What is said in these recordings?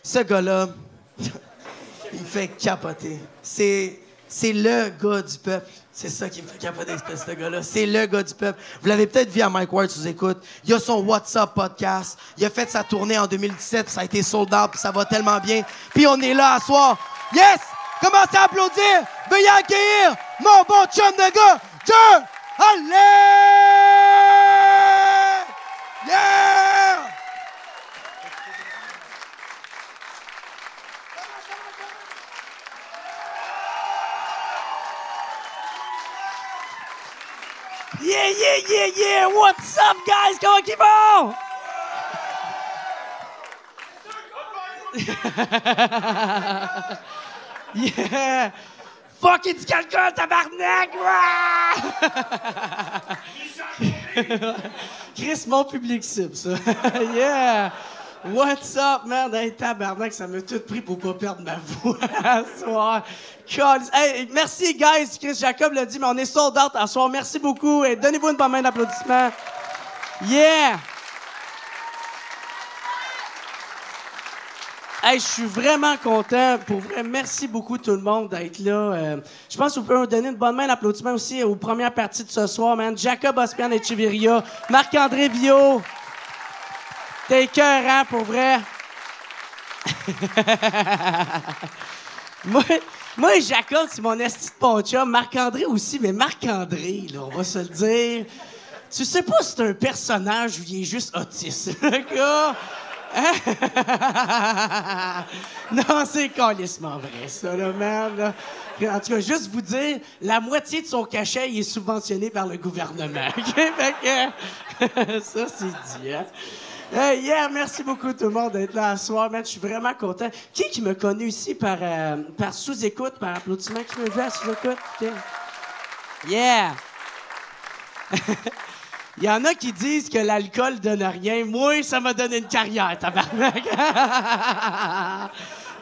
Ce gars-là, il me fait capoter. C'est le gars du peuple. C'est ça qui me fait capoter, ce gars-là. C'est le gars du peuple. Vous l'avez peut-être vu à Mike Ward, sous écoute. Il a son What's Up podcast. Il a fait sa tournée en 2017, puis ça a été sold out, puis ça va tellement bien. Puis on est là à soir. Yes! Commencez à applaudir! Veuillez accueillir mon bon chum de gars, Joe! Allez! Yeah! Yeah, yeah, yeah, yeah! What's up, guys? Comment qu'ils vont? Yeah! Fuck, il dit quelqu'un, tabarnak! Chris, mon public cible, ça. Yeah! What's up, man? Hey, tabarnak, ça m'a tout pris pour pas perdre ma voix ce soir. Hey, merci, guys. Chris Jacob l'a dit, mais on est sold out à soir. Merci beaucoup. Et donnez-vous une bonne main d'applaudissement. Yeah! Hey, je suis vraiment content. Pour vrai, merci beaucoup tout le monde d'être là. Je pense que vous pouvez me donner une bonne main d'applaudissement aussi aux premières parties de ce soir, man. Jacob Ospian et Chiviria, Marc-André Viau. T'es écœurant, pour vrai. Moi, Jacob, c'est mon esti de bon chum. Marc-André aussi, mais Marc-André, là, on va se le dire. Tu sais pas si c'est un personnage ou il est juste autiste, le gars. Hein? Non, c'est calissement vrai, ça, là, man. Là. En tout cas, juste vous dire, la moitié de son cachet, il est subventionné par le gouvernement. OK? Fait que, ça, c'est dit, hein? Hey, yeah, merci beaucoup tout le monde d'être là ce soir, man. Je suis vraiment content. Qui m'a connu ici par sous-écoute, par applaudissement? Qui m'a vu à sous-écoute? Okay. Yeah! Il y en a qui disent que l'alcool donne rien. Moi, ça m'a donné une carrière, tabarnak.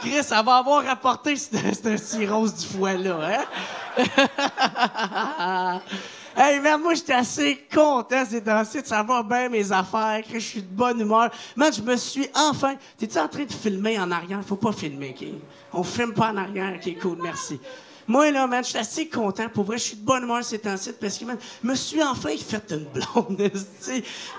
Chris, ça va avoir rapporté cette cirrhose du foie-là, hein? Hey, man, moi, j'étais assez content ces temps-ci. Ça va bien, mes affaires. Chris, je suis de bonne humeur. Man, je me suis enfin... T'es-tu en train de filmer en arrière? Faut pas filmer, OK? On filme pas en arrière. OK, cool, merci. Moi, là, man, je suis assez content. Pour vrai, je suis de bonne humeur ces temps-ci parce que, man, je me suis enfin fait une blonde.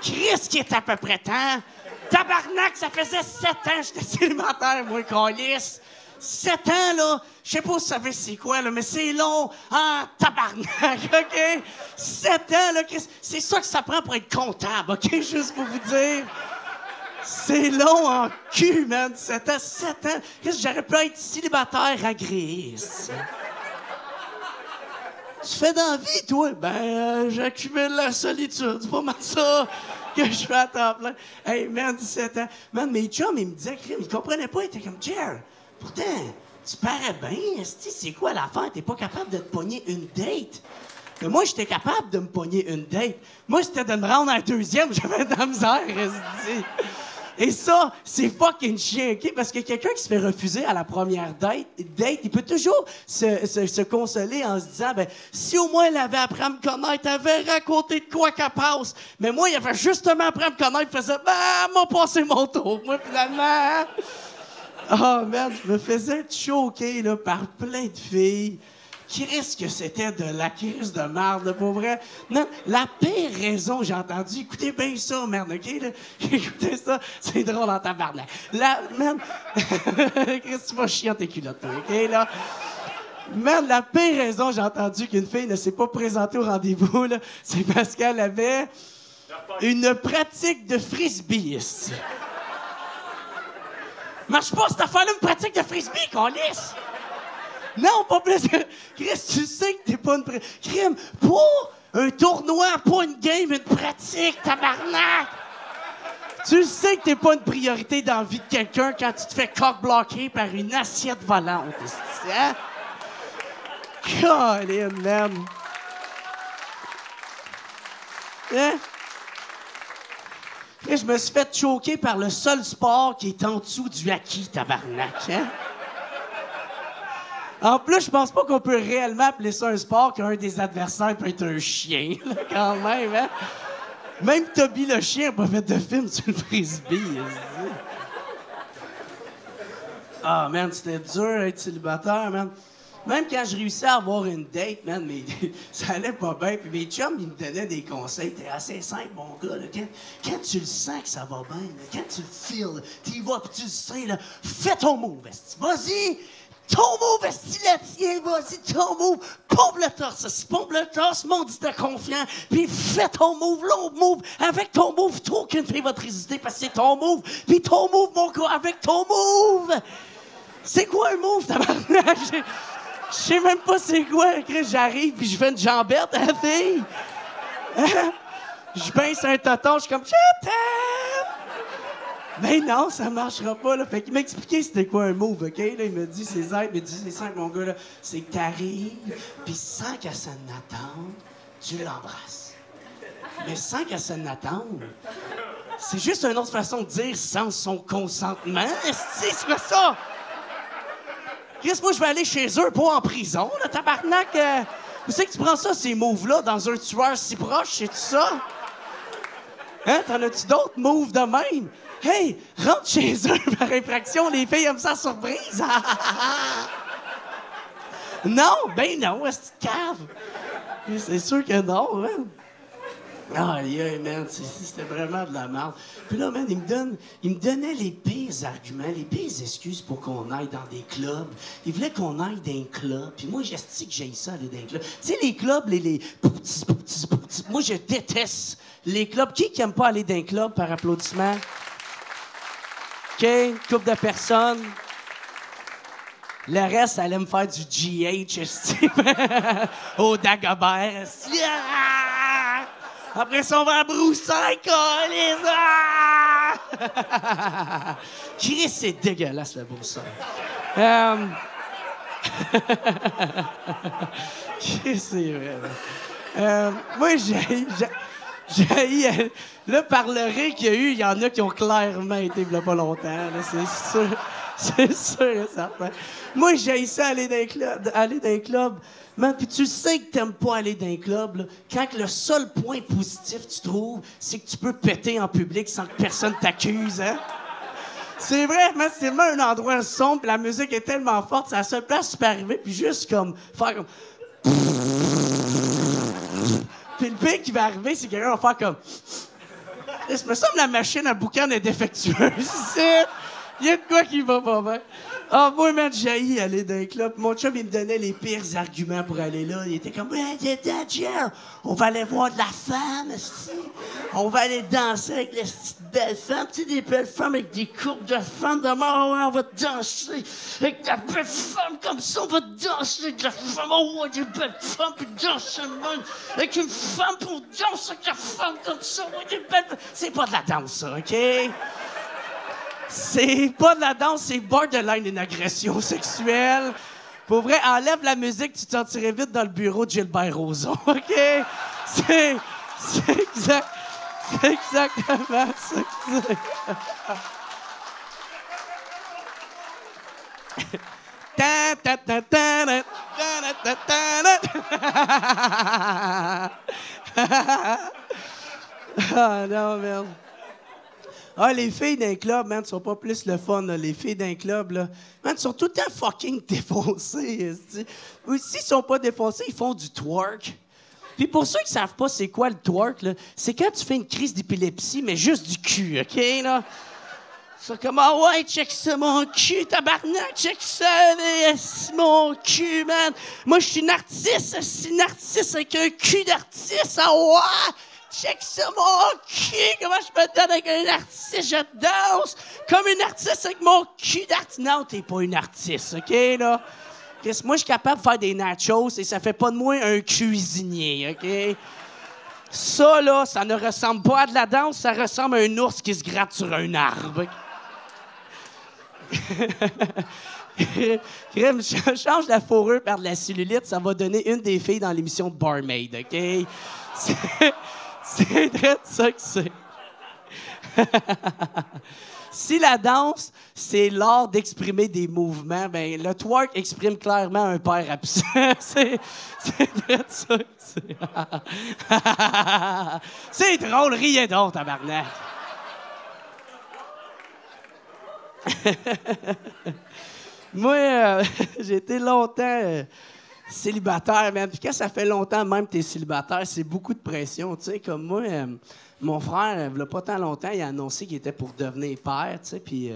Chris, qui est à peu près temps. Tabarnak, ça faisait 7 ans que j'étais célibataire, moi, câlisse. 7 ans, là, je sais pas si vous savez c'est quoi, là, mais c'est long. Ah, tabarnak, OK? 7 ans, là, Chris, c'est ça que ça prend pour être comptable, OK? Juste pour vous dire. C'est long en cul, man. 7 ans. Chris, j'aurais pu être célibataire agréé. Tu fais dans la vie, toi? Ben, j'accumule la solitude. C'est pas mal ça que je fais à temps plein. Hey, man, 17 ans. Man, mes chums, ils me disaient, ils comprenaient pas. Ils étaient comme, Jer, pourtant, tu parais bien. C'est quoi l'affaire? T'es pas capable de te pogner une date? Mais moi, j'étais capable de me pogner une date. Moi, c'était de me rendre à la deuxième. J'avais de la misère, esti. Et ça, c'est fucking chiant, OK? Parce que quelqu'un qui se fait refuser à la première date, il peut toujours se consoler en se disant, ben, si au moins elle avait appris à me connaître, elle avait raconté de quoi qu'elle passe. Mais moi, il avait justement appris à me connaître, il faisait, ben, m'a passé mon tour. Moi, finalement, oh, merde, je me faisais choquer, là, par plein de filles. Chris, que c'était de la crise de merde, là, pour vrai. Non, la pire raison que j'ai entendue, écoutez bien ça, merde, OK? Là? Écoutez ça, c'est drôle en tabarnak. Man, Chris, tu vas chier tes culottes, toi, OK, là? Man, la pire raison que j'ai entendu qu'une fille ne s'est pas présentée au rendez-vous, là, c'est parce qu'elle avait une pratique de frisbeeiste. Marche pas, cette affaire-là, une pratique de frisbee, qu'on lisse! Non, pas plus que... Chris, tu sais que t'es pas une... Crime, pour un tournoi, pas une game, une pratique, tabarnak! Tu sais que t'es pas une priorité dans la vie de quelqu'un quand tu te fais cock-bloquer par une assiette volante, hein? Colin, man! Hein? Et je me suis fait choquer par le seul sport qui est en dessous du acquis, tabarnak, hein? En plus, je pense pas qu'on peut réellement appeler ça un sport qu'un des adversaires peut être un chien, là, quand même, hein? Même Toby le chien n'a pas fait de film sur le frisbee. Ah, man, c'était dur d'être célibataire, man. Même quand je réussissais à avoir une date, man, mais ça allait pas bien. Puis mes chums, ils me donnaient des conseils. T'es assez simple, mon gars. Là. Quand tu le sens que ça va bien, là, quand tu le feels, t'y vas puis tu le sais, là, fais ton move, esti. Vas-y! Ton move, esti, là, tiens, vas-y, ton move. Pompe le torse, esti. Pompe le torse, mon dit t'es confiant. Puis fais ton move, l'autre move. Avec ton move, trop aucune fille va te résister parce que c'est ton move. Puis ton move, mon gars, avec ton move. C'est quoi un move, tabarnak? Je sais même pas c'est quoi. J'arrive puis je fais une jambette à la fille. Je pince un toton, je suis comme « Je t'aime! » Ben non, ça marchera pas, là. Fait qu'il m'a expliqué c'était quoi un move, OK? Là, il m'a dit, c'est simple. Il m'a dit, c'est simple, mon gars, là. C'est que t'arrives, puis sans qu'elle s'en attende, tu l'embrasses. Mais sans qu'elle s'en attende, c'est juste une autre façon de dire sans son consentement. C'est quoi ça? Chris, moi, je vais aller chez eux, pas en prison, là, tabarnak. Où c'est que tu prends ça, ces moves-là, dans un tueur si proche, c'est-tu ça? Hein? T'en as-tu d'autres moves de même? Hey, rentre chez eux par infraction, les filles aiment ça surprise. Non, ben non, est-ce que cave? C'est sûr que non, man. Aïe, aïe, man, c'était vraiment de la merde. Puis là, man, il me donnait les pires arguments, les pires excuses pour qu'on aille dans des clubs. Il voulait qu'on aille dans un club. Puis moi, j'estime que j'aille ça, aller dans un club. Tu sais, les clubs, les moi, je déteste les clubs. Qui aime pas aller dans un club par applaudissement? OK, une couple de personnes. Le reste, ça allait me faire du GH, au Dagobert. Après ça, on va à Broussailles, les Chris, c'est dégueulasse, la Broussailles. Chris, c'est vrai. Moi, j'ai... Là, par le rire qu'il y a eu, il y en a qui ont clairement été il y a pas longtemps. Là, c'est sûr. C'est sûr et certain. Moi, j'ai ça aller dans un club. Man, puis tu sais que t'aimes pas aller dans un club, là, quand le seul point positif tu trouves, c'est que tu peux péter en public sans que personne t'accuse, hein? C'est vrai, man, c'est vraiment un endroit sombre, pis la musique est tellement forte, c'est la seule place où tu peux arriver, puis juste comme, faire comme... Puis le pire qui va arriver, c'est que quelqu'un va faire comme... Il me semble que la machine à boucan est défectueuse. Il y a de quoi qui va pas bien. Ah, moi, man, j'ai aller dans un club. Mon chum, il me donnait les pires arguments pour aller là. Il était comme, hey, on va aller voir de la femme, esti. On va aller danser avec les petites belles femmes. Tu sais, des belles femmes avec des courbes de femmes de mort. Ouais, on va danser avec de la belle femme comme ça. On va danser avec de la femme. Oh, ouais, des belles femmes, puis danser avec une femme pour danser avec la femme comme ça. Ouais, des belles... C'est pas de la danse, ça, OK? C'est pas de la danse, c'est borderline une agression sexuelle. Pour vrai, enlève la musique, tu t'en tirais vite dans le bureau de Gilbert Rozon, OK? C'est exactement ça que c'est. Ah non, merde. Ah, les filles d'un club, man, sont pas plus le fun, là. Les filles d'un club, là. Man, sont tout le temps fucking défoncées, ou s'ils sont pas défoncés, ils font du twerk. Puis pour ceux qui savent pas c'est quoi le twerk, là, c'est quand tu fais une crise d'épilepsie, mais juste du cul, OK, là? C'est comme, ah ouais, check ça, mon cul, tabarnak, check ça, mon cul, man. Moi, je suis une artiste avec un cul d'artiste, ah ouais! Check ça, mon cul! Comment je me donne avec un artiste? Je danse comme une artiste avec mon cul d'artiste. Non, t'es pas une artiste, OK, là? Moi, je suis capable de faire des nachos et ça fait pas de moi un cuisinier, OK? Ça, là, ça ne ressemble pas à de la danse, ça ressemble à un ours qui se gratte sur un arbre. Crème, change la fourrure par de la cellulite, ça va donner une des filles dans l'émission de Barmaid, OK? C'est très ça que c'est. Si la danse, c'est l'art d'exprimer des mouvements, ben le twerk exprime clairement un père absent. c'est très ça que c'est. C'est drôle, riez donc, tabarnak. Moi, j'ai été longtemps célibataire, man. Puis quand ça fait longtemps même que t'es célibataire, c'est beaucoup de pression, tu sais. Comme moi, mon frère, il y a pas tant longtemps, il a annoncé qu'il était pour devenir père, tu sais. Puis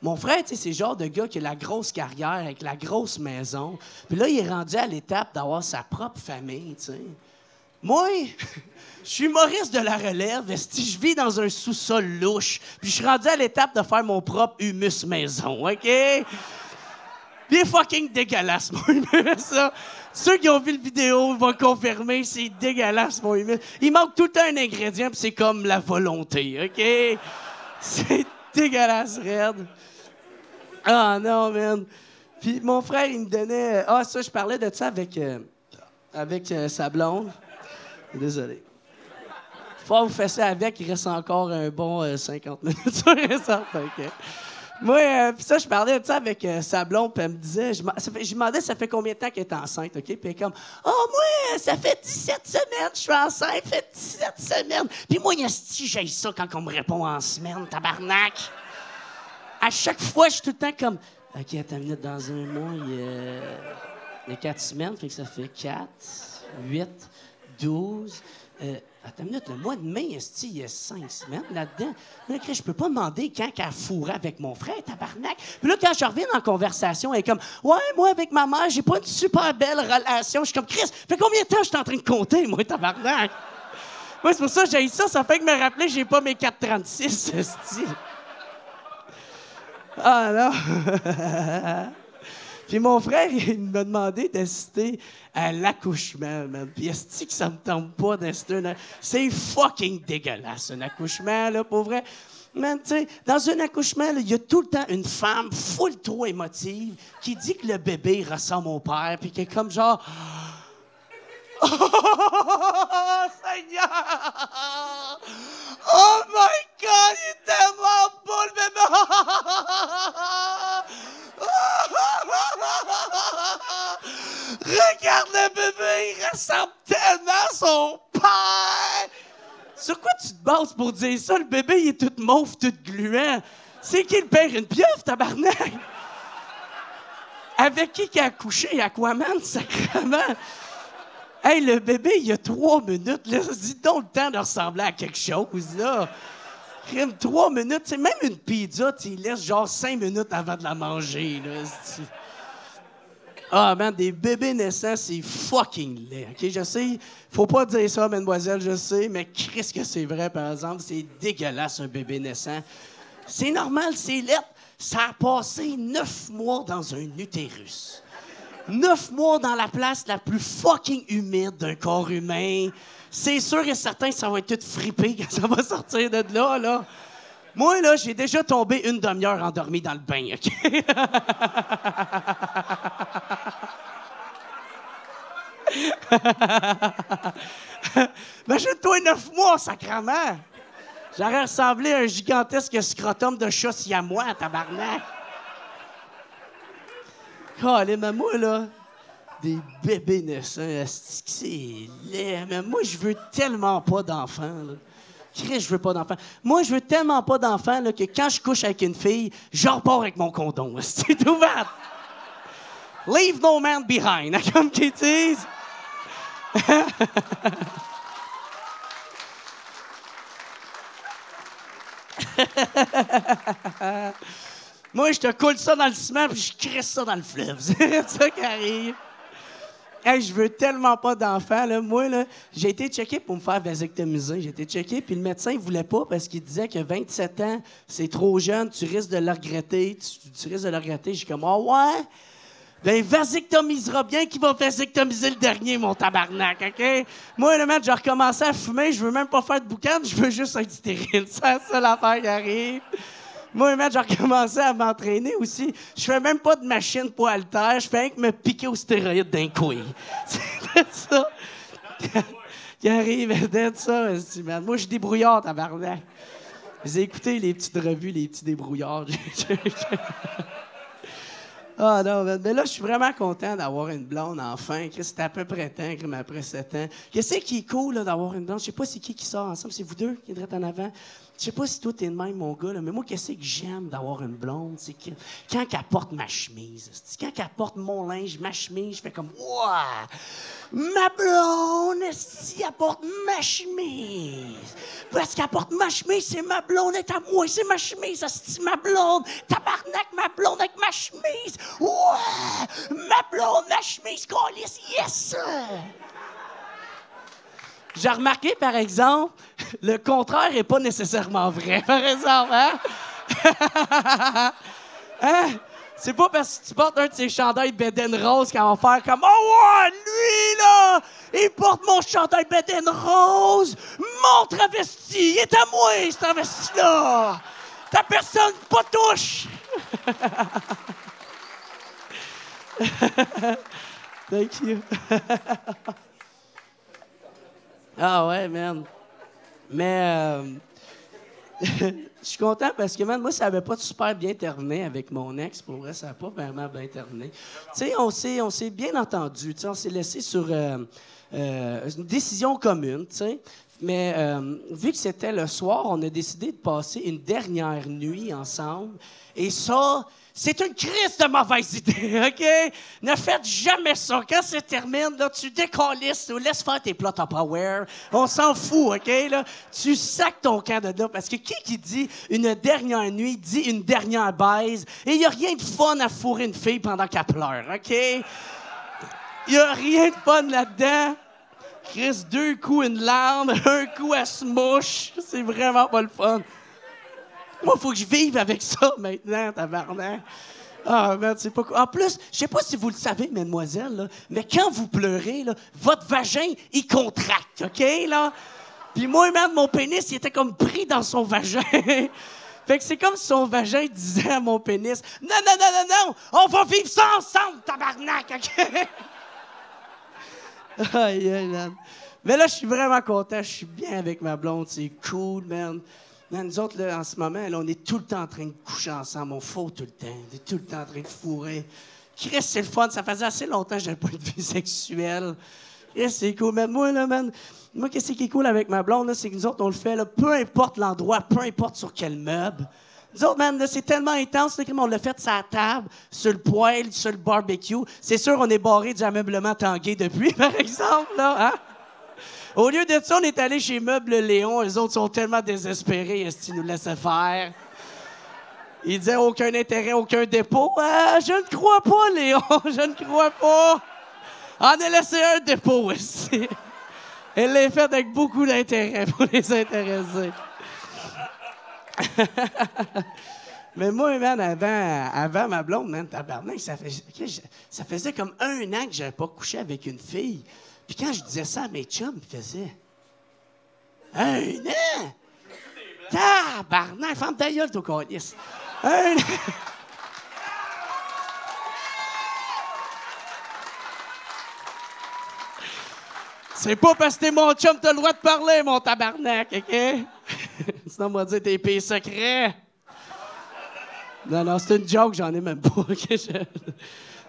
mon frère, tu sais, c'est le genre de gars qui a la grosse carrière avec la grosse maison. Puis là, il est rendu à l'étape d'avoir sa propre famille, tu sais. Moi, je suis humoriste de la relève, esti, je vis dans un sous-sol louche, puis je suis rendu à l'étape de faire mon propre humus maison, OK? Puis il est fucking dégueulasse, mon humus, ça. Ceux qui ont vu le vidéo vont confirmer, c'est dégueulasse, mon humus. Il manque tout le temps un ingrédient, puis c'est comme la volonté, OK? C'est dégueulasse, raide. Ah non, man. Puis mon frère, il me donnait... Ah, ça, je parlais de ça avec sa blonde. Désolé. Faut vous faire ça avec, il reste encore un bon 50 minutes sur les sortes, OK. Moi, puis ça, je parlais de ça avec sa blonde, puis elle me disait, je demandais ça fait combien de temps qu'elle est enceinte, OK? Puis elle est comme, oh, moi, ça fait 17 semaines, je suis enceinte, ça fait 17 semaines. Puis moi, j'ai ça quand on me répond en semaine, tabarnak. À chaque fois, je suis tout le temps comme, OK, attends une minute, dans un mois, il y a 4 semaines, fait que ça fait 4, 8, 12. Attends une minute, le mois de mai, il y a 5 semaines là-dedans. Là, je peux pas demander quand qu'elle a fourré avec mon frère, tabarnak. Puis là, quand je reviens en conversation, elle est comme, ouais, moi, avec ma mère, j'ai pas une super belle relation. Je suis comme, Chris, fait combien de temps je suis en train de compter, moi, tabarnak? Moi, c'est pour ça que j'ai ça. Ça fait que me rappeler, j'ai pas mes 4,36, esti. Ah, non. Puis mon frère, il m'a demandé d'assister à l'accouchement, man. Puis est-ce que ça me tente pas d'assister C'est fucking dégueulasse, un accouchement, là, pour vrai. Man, tu sais, dans un accouchement, il y a tout le temps une femme full trop émotive qui dit que le bébé ressemble au père, puis qui est comme genre... Oh, Seigneur! Oh my God, il est tellement beau, le bébé! Regarde le bébé, il ressemble tellement à son père! Sur quoi tu te bases pour dire ça? Le bébé, il est tout mauve, tout gluant. C'est qui le père? Une pieuvre, tabarnak? Avec qui a accouché? Aquaman, sacrément? Hey, le bébé, il y a 3 minutes, là. Dis donc le temps de ressembler à quelque chose, là. 3 minutes, c'est même une pizza, tu laisses genre 5 minutes avant de la manger, là. Ah, man, des bébés naissants, c'est fucking laid, OK? Je sais, faut pas dire ça, mademoiselle, je sais, mais qu'est-ce que c'est vrai, par exemple? C'est dégueulasse, un bébé naissant. C'est normal, c'est laid. Ça a passé 9 mois dans un utérus. 9 mois dans la place la plus fucking humide d'un corps humain. C'est sûr et certain que ça va être tout frippé quand ça va sortir de là, là. Moi, là, j'ai déjà tombé une demi-heure endormi dans le bain, OK? Imagine-toi 9 mois, sacrement! J'aurais ressemblé à un gigantesque scrotum de chat siamois, tabarnak! Allez, mais moi, là, des bébés naissants, c'est laid. Mais moi, je veux tellement pas d'enfants, là. Chris, je veux pas d'enfants. Moi, je veux tellement pas d'enfants là, que quand je couche avec une fille, je repars avec mon condom. C'est tout bad. Leave no man behind, comme qu'ils disent. Moi, je te coule ça dans le ciment puis je crisse ça dans le fleuve. C'est ça qui arrive. Hey, je veux tellement pas d'enfants, là. Moi, là, j'ai été checké pour me faire vasectomiser. J'ai été checké, puis le médecin, il voulait pas parce qu'il disait que 27 ans, c'est trop jeune, tu risques de le regretter. Tu risques de le regretter. J'ai comme, oh, ouais? Ben, vasectomisera bien qui va vasectomiser le dernier, mon tabarnak, OK? Moi, le mec, j'ai recommencé à fumer, je veux même pas faire de boucan, je veux juste être stérile. C'est la seule affaire qui arrive. Moi, j'ai recommencé à m'entraîner aussi. Je fais même pas de machine pour haltère, je fais rien que me piquer aux stéroïdes d'un couille. C'est ça. Qui arrive d'être ça, man. Moi, je suis débrouillard, tabarnak. Vous avez écouté les petites revues, les petits débrouillards. Ah non, mais là, je suis vraiment content d'avoir une blonde, enfin. C'était à peu près temps, comme après 7 ans. Qu'est-ce qui est cool là, d'avoir une blonde? Je sais pas c'est qui sort ensemble. C'est vous deux qui êtes en avant? Je sais pas si toi, t'es le même, mon gars, là, mais moi, qu'est-ce que j'aime d'avoir une blonde? C'est que quand elle porte ma chemise, quand elle porte mon linge, ma chemise, je fais comme « Wouah! Ma blonde, si elle porte ma chemise! Parce qu'elle porte ma chemise, c'est ma blonde, est à moi, c'est ma chemise, c'est ma blonde! Tabarnak, ma blonde avec ma chemise! Wouah! Ma blonde, ma chemise, câlisse, yes! » J'ai remarqué, par exemple, le contraire n'est pas nécessairement vrai, par exemple, hein? Hein? C'est pas parce que tu portes un de ces chandails Beden Rose qu'on va faire comme « Oh ouais, lui, là, il porte mon chandail Beden Rose, mon travesti, il est à moi, ce travesti-là! Ta personne, pas touche! » Thank you. Ah ouais, man. Mais je suis content parce que, man, moi, ça n'avait pas super bien terminé avec mon ex. Pour vrai, ça n'a pas vraiment bien terminé. Tu sais, on s'est bien entendu. Tu sais, on s'est laissé sur une décision commune, tu sais. Mais vu que c'était le soir, on a décidé de passer une dernière nuit ensemble. Et ça, c'est une crise de mauvaise idée, OK? Ne faites jamais ça. Quand ça termine, là, tu décalisses, laisse faire tes plats Tupperware. On s'en fout, OK? Là, tu sacs ton camp de là. Parce que qui dit une dernière nuit dit une dernière baise. Et il n'y a rien de fun à fourrer une fille pendant qu'elle pleure, OK? Il n'y a rien de fun là-dedans. Chris, 2 coups, une larme, 1 coup, elle se mouche. C'est vraiment pas le fun. Moi, il faut que je vive avec ça maintenant, tabarnak. Ah, merde, c'est pas cool. En plus, je sais pas si vous le savez, mesdemoiselles, là, mais quand vous pleurez, là, votre vagin, il contracte, OK, là? Puis moi, merde, mon pénis, il était comme pris dans son vagin. Fait que c'est comme si son vagin disait à mon pénis, « Non, non, non, non, non, on va vivre ça ensemble, tabarnak, OK? » Aïe, aïe, man. Mais là, je suis vraiment content. Je suis bien avec ma blonde. C'est cool, man. Man, nous autres, là, en ce moment, là, on est tout le temps en train de coucher ensemble. On faut tout le temps. On est tout le temps en train de fourrer. Chris, c'est le fun. Ça faisait assez longtemps que j'avais pas de vie sexuelle. Chris, c'est cool. Mais moi, là, man, moi, qu'est-ce qui est cool avec ma blonde, là, c'est que nous autres, on le fait, là, peu importe l'endroit, peu importe sur quel meuble. Nous autres, man, là, c'est tellement intense, là, on l'a fait sur la table, sur le poêle, sur le barbecue. C'est sûr, on est barré du ameublement Tanguay depuis, par exemple, là, hein? Au lieu de ça, on est allé chez Meubles Léon. Les autres sont tellement désespérés, est-ce qu'ils nous laissaient faire? Ils disaient aucun intérêt, aucun dépôt. Je ne crois pas, Léon, je ne crois pas. On a laissé un dépôt ici. Elle l'a fait avec beaucoup d'intérêt pour les intéresser. Mais moi, man, avant ma blonde, man, tabarnak, ça faisait comme 1 an que j'avais pas couché avec une fille. Puis quand je disais ça à mes chums, ils faisaient « 1 an? Tabarnak, ferme ta gueule, ton câlisse. 1 an! » C'est pas parce que t'es mon chum, t'as le droit de parler, mon tabarnak, OK? Sinon, on va dire tes pays secrets. Non, c'est une joke, j'en ai même pas. Okay?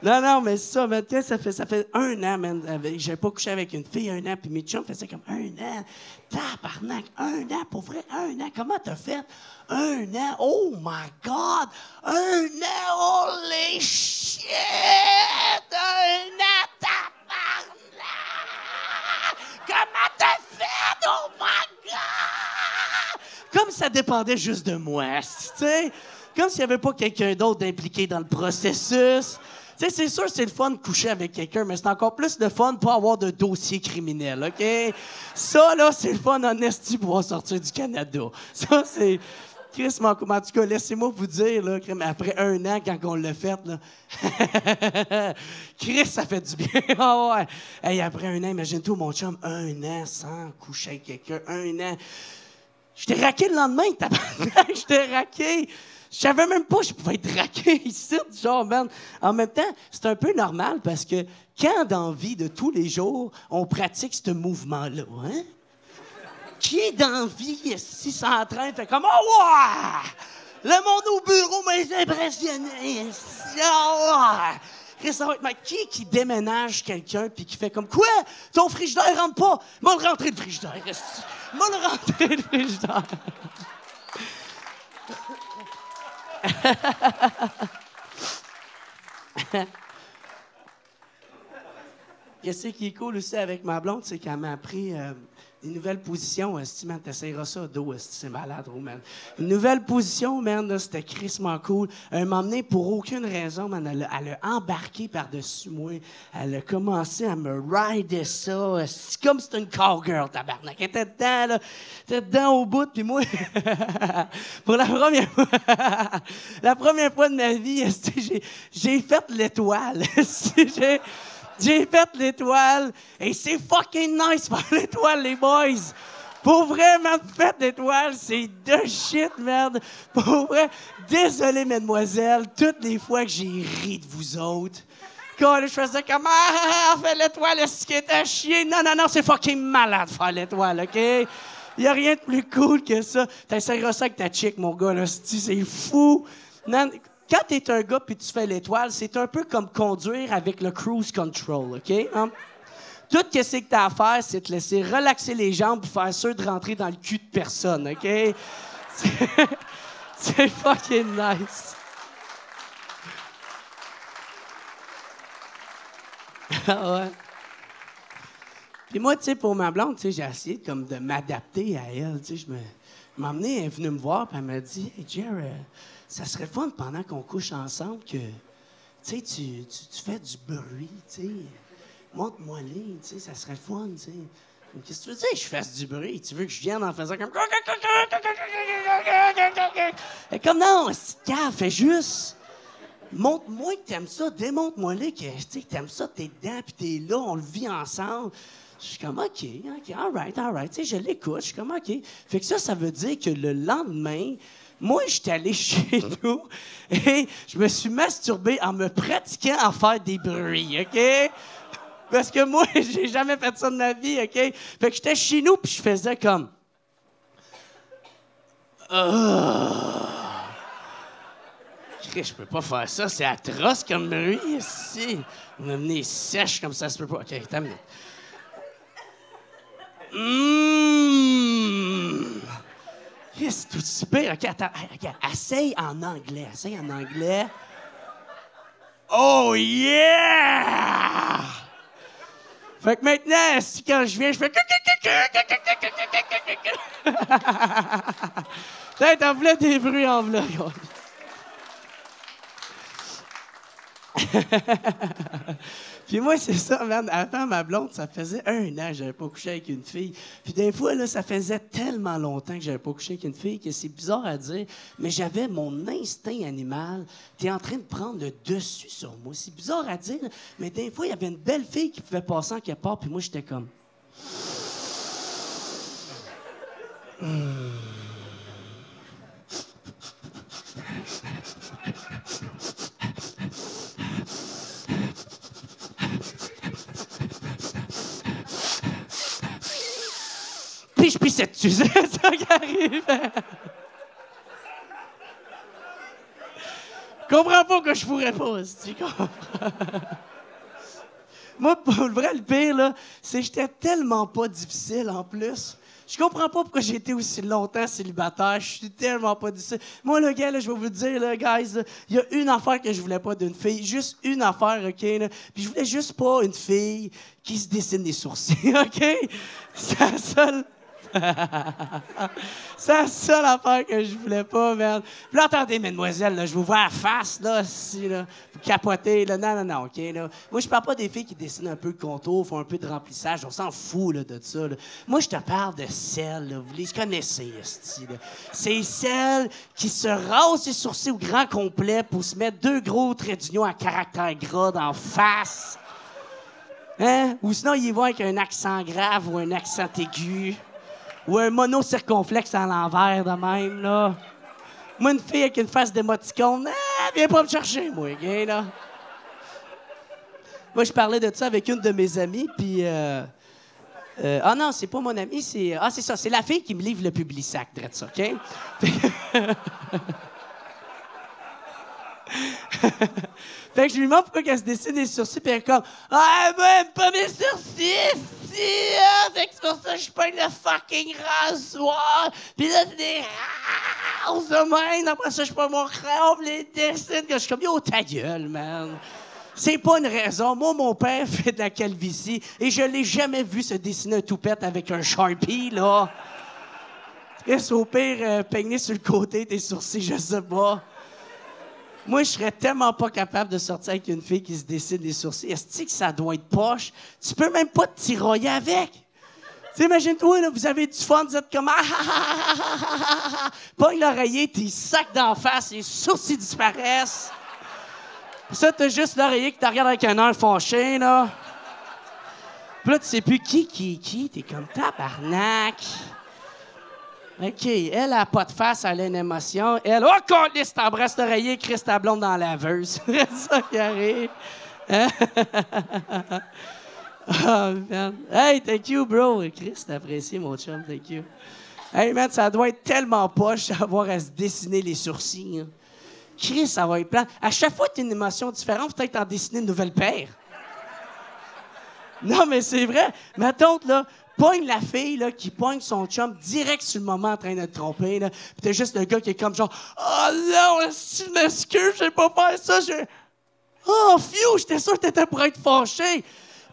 Non, mais c'est ça, maintenant, ça fait 1 an, man. J'avais pas couché avec une fille 1 an, puis mes chums faisaient comme 1 an. Tabarnak, 1 an, pour vrai, 1 an. Comment t'as fait? 1 an? Oh my God! 1 an, holy shit! 1 an, tabarnak! Comment t'as fait? Oh my God! Comme ça dépendait juste de moi, tu sais? Comme s'il n'y avait pas quelqu'un d'autre impliqué dans le processus. Tu sais, c'est sûr, c'est le fun de coucher avec quelqu'un, mais c'est encore plus de fun de pas avoir de dossier criminel, OK? Ça, là, c'est le fun en esti pour pouvoir sortir du Canada. Ça, c'est... Chris, en tout cas, laissez-moi vous dire, là, après 1 an, quand on l'a fait, là... Chris, ça fait du bien. Ah ouais. Hey, après 1 an, imagine-toi, mon chum, 1 an sans coucher avec quelqu'un, 1 an. Je t'ai raqué le lendemain, tabarnak, je t'ai raqué. Je savais même pas que je pouvais être raqué ici, genre, man. En même temps, c'est un peu normal parce que quand dans la vie de tous les jours, on pratique ce mouvement-là, hein? Qui est dans la vie, si s'entraîne, fait comme « Oh, ouais! Le monde au bureau m'a impressionné. Ça va être qui déménage quelqu'un puis qui fait comme quoi? Ton frigidaire rentre pas. M'a le rentrer le frigidaire. M'a le rentrer le frigidaire. Qu'est-ce qui est cool aussi avec ma blonde, c'est qu'elle m'a appris une nouvelle position. Man, t'essayeras ça dos, c'est malade, gros, man. Une nouvelle position, man, là, c'était crissement cool. Elle m'a emmené pour aucune raison, man. Elle a embarqué par-dessus moi. Elle a commencé à me rider ça. C'est comme si c'était une cowgirl, tabarnak. Elle était dedans, là. Elle était dedans au bout, puis moi, pour la première fois de ma vie, j'ai fait l'étoile. J'ai fait l'étoile et c'est fucking nice faire l'étoile, les boys. Pour vrai, man, faites l'étoile, c'est de shit, merde. Pour vrai, désolé, mesdemoiselles, toutes les fois que j'ai ri de vous autres. Quand je faisais comme fait l'étoile, est-ce qu'il était à chier? Non, c'est fucking malade faire l'étoile, OK? Y a rien de plus cool que ça. T'essaieras ça avec ta chick, mon gars, là, c'est fou. Non, quand t'es un gars puis tu fais l'étoile, c'est un peu comme conduire avec le cruise control, OK? Hein? Tout ce que t'as à faire, c'est te laisser relaxer les jambes pour faire sûr de rentrer dans le cul de personne, OK? C'est fucking nice. Ouais. Puis moi, tu sais, pour ma blonde, tu sais, j'ai essayé comme de m'adapter à elle, tu sais, elle est venue me voir, puis elle m'a dit « Hey, Jer, ça serait fun pendant qu'on couche ensemble que, tu sais, tu fais du bruit, tu sais. Montre-moi les, tu sais, ça serait fun, tu sais. Qu'est-ce que tu veux dire que je fasse du bruit? Tu veux que je vienne en faisant comme... Et comme non, c'est cave, fais juste... Montre-moi que t'aimes ça, démontre-moi-les que, tu sais, t'aimes ça, t'es dedans, puis t'es là, on le vit ensemble. » Je suis comme, OK, all right, tu sais, je l'écoute, je suis comme, OK. Fait que ça veut dire que le lendemain, moi, j'étais allé chez nous et je me suis masturbé en me pratiquant à faire des bruits, OK? Parce que moi, j'ai jamais fait ça de ma vie, OK? Fait que j'étais chez nous puis je faisais comme... Je peux pas faire ça, c'est atroce comme bruit, ici. On m'a amené sèche comme ça se peut pas. OK, t'as une minute. C'est tout super. OK, attends. Regarde, essaye en anglais. Oh, yeah! Fait que maintenant, quand je viens, je fais... T'en voulais des bruits en v'là. Puis moi, c'est ça, man. Avant ma blonde, ça faisait 1 an que j'avais pas couché avec une fille. Puis des fois, là, ça faisait tellement longtemps que j'avais pas couché avec une fille que c'est bizarre à dire, mais j'avais mon instinct animal. T'es en train de prendre le dessus sur moi. C'est bizarre à dire, mais des fois, il y avait une belle fille qui pouvait passer en quelque part, puis moi, j'étais comme... Puis je pissais dessus, c'est ça qui arrive. Comprends pas que je pourrais pas, si tu comprends. Moi, pour le vrai, le pire, là, c'est que j'étais tellement pas difficile, en plus. Je comprends pas pourquoi j'ai été aussi longtemps célibataire. Je suis tellement pas difficile. Moi, le gars, là, je vais vous le dire, là, guys, il y a une affaire que je voulais pas d'une fille. Juste une affaire, OK? Là. Puis je voulais juste pas une fille qui se dessine des sourcils, OK? C'est la seule... C'est la seule affaire que je voulais pas, merde. Puis là, attendez, mesdemoiselles, là, je vous vois à face, là, si, là, vous capotez, là. Non, OK, là. Moi, je parle pas des filles qui dessinent un peu de contour, font un peu de remplissage. On s'en fout, là, de ça, là. Moi, je te parle de celles, là. Vous les connaissez, esti, là. C'est celles qui se rasent les sourcils au grand complet pour se mettre 2 gros traits d'union à caractère gras d'en face. Hein? Ou sinon, ils vont avec un accent grave ou un accent aigu. Ou un mono circonflexe à l'envers de même, là. Moi, une fille avec une face d'émoticône, viens pas me chercher, moi, OK, là. Moi, je parlais de ça avec une de mes amies, puis... non, c'est pas mon amie, c'est... c'est ça, c'est la fille qui me livre le Publisac, drette ça, OK? Fait que je lui demande pourquoi elle se dessine les sourcils, puis elle est comme « Ah, moi, elle aime pas mes sourcils, si, ah! Fait que c'est pour ça que je pogne le fucking rasoir, puis là, c'est des rases de même, après ça, je prends mon crayon, puis les dessine, que je suis comme « Yo, ta gueule, man! » C'est pas une raison. Moi, mon père fait de la calvitie, et je l'ai jamais vu se dessiner un toupette avec un Sharpie, là. Est-ce au pire, peigner sur le côté tes sourcils, je sais pas. Moi, je serais tellement pas capable de sortir avec une fille qui se dessine les sourcils. Est-ce que ça doit être poche? Tu peux même pas te tiroyer avec. Tu sais, imagine-toi, là, vous avez du fun, vous êtes comme... Pogne l'oreiller, tes sacs d'en face, les sourcils disparaissent. Puis ça, t'as juste l'oreiller qui te regarde avec un air fâché, là. Puis là, tu sais plus qui est qui. T'es comme tabarnak. OK, elle a pas de face, elle a une émotion. Elle, oh, câlisse, t'embrasses l'oreiller, Chris, ta blonde dans la laveuse. C'est ça qui arrive. Hein? Oh, man. Hey, thank you, bro. Chris, t'apprécies, mon chum, thank you. Hey, man, ça doit être tellement poche d'avoir à se dessiner les sourcils. Hein. Chris, ça va être plein. À chaque fois que t'as une émotion différente, peut-être en dessiner une nouvelle paire. Non, mais c'est vrai. Mettons, là, pogne la fille là, qui pogne son chum direct sur le moment en train de te tromper. Là. Puis t'as juste le gars qui est comme genre « Oh non, si tu m'excuses, je vais pas faire ça. » Oh, fiou, j'étais sûr que t'étais pour être fâché.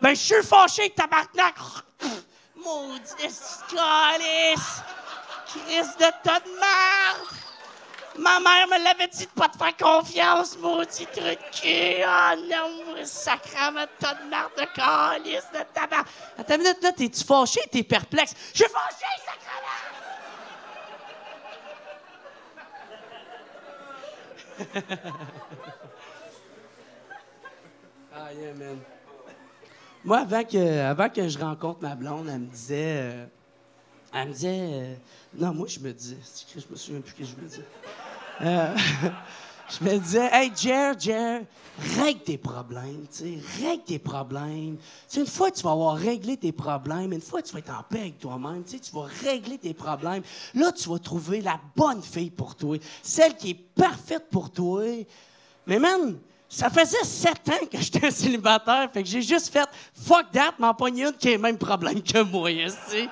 Ben, je suis fâché, tabarnak. Maudit calice. Chris de tas de merde. Ma mère me l'avait dit de pas te faire confiance, maudit truc de cul. Oh non, sacrament de tas de merde de calice de tabac. Attends une minute, là, t'es-tu fâché? T'es perplexe? Je suis fâché, sacrament! Ah, yeah, man. Moi, avant que je rencontre ma blonde, elle me disait... non, moi, je me disais... Je me souviens plus ce que je me disais. Je me disais, hey, Jer, règle tes problèmes, tu sais, règle tes problèmes. Tu sais, une fois que tu vas avoir réglé tes problèmes, une fois que tu vas être en paix avec toi-même, tu sais, tu vas régler tes problèmes. Là, tu vas trouver la bonne fille pour toi, celle qui est parfaite pour toi. Mais man, ça faisait 7 ans que j'étais célibataire, fait que j'ai juste fait fuck that, m'en pogner une qui a le même problème que moi, tu sais.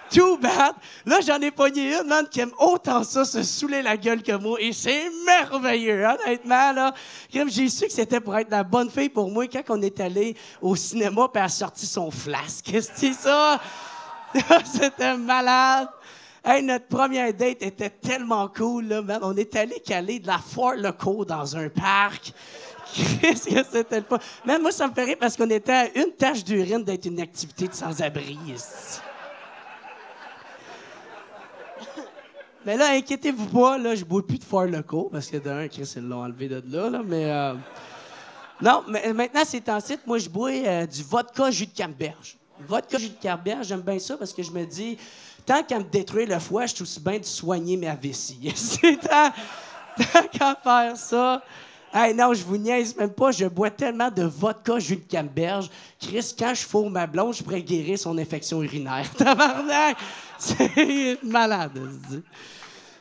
Too bad. Là, j'en ai pogné une, man, qui aime autant ça, se saouler la gueule que moi, et c'est merveilleux, honnêtement, là. J'ai su que c'était pour être la bonne fille pour moi quand on est allé au cinéma, puis elle a sorti son flasque. Qu'est-ce que c'est ça? C'était malade. Hey, notre première date était tellement cool, là, man. On est allé caler de la Four Loko dans un parc. Qu'est-ce que c'était le fun? Même moi, ça me ferait parce qu'on était à une tache d'urine d'être une activité de sans-abri. Mais là, inquiétez-vous pas, là, je bois plus de Four Loko, parce que d'un, Chris, ils l'ont enlevé de là, mais... Non, mais maintenant, c'est en site, moi, je bois du vodka jus de canneberge. Vodka jus de canneberge, j'aime bien ça, parce que je me dis, tant qu'à me détruire le foie, je suis aussi bien de soigner ma vessie. C'est tant qu'à faire ça... Hey, non, je vous niaise même pas. Je bois tellement de vodka jus de canneberge. Chris, quand je fourre ma blonde, je pourrais guérir son infection urinaire. Tabarnak! C'est malade, se dit.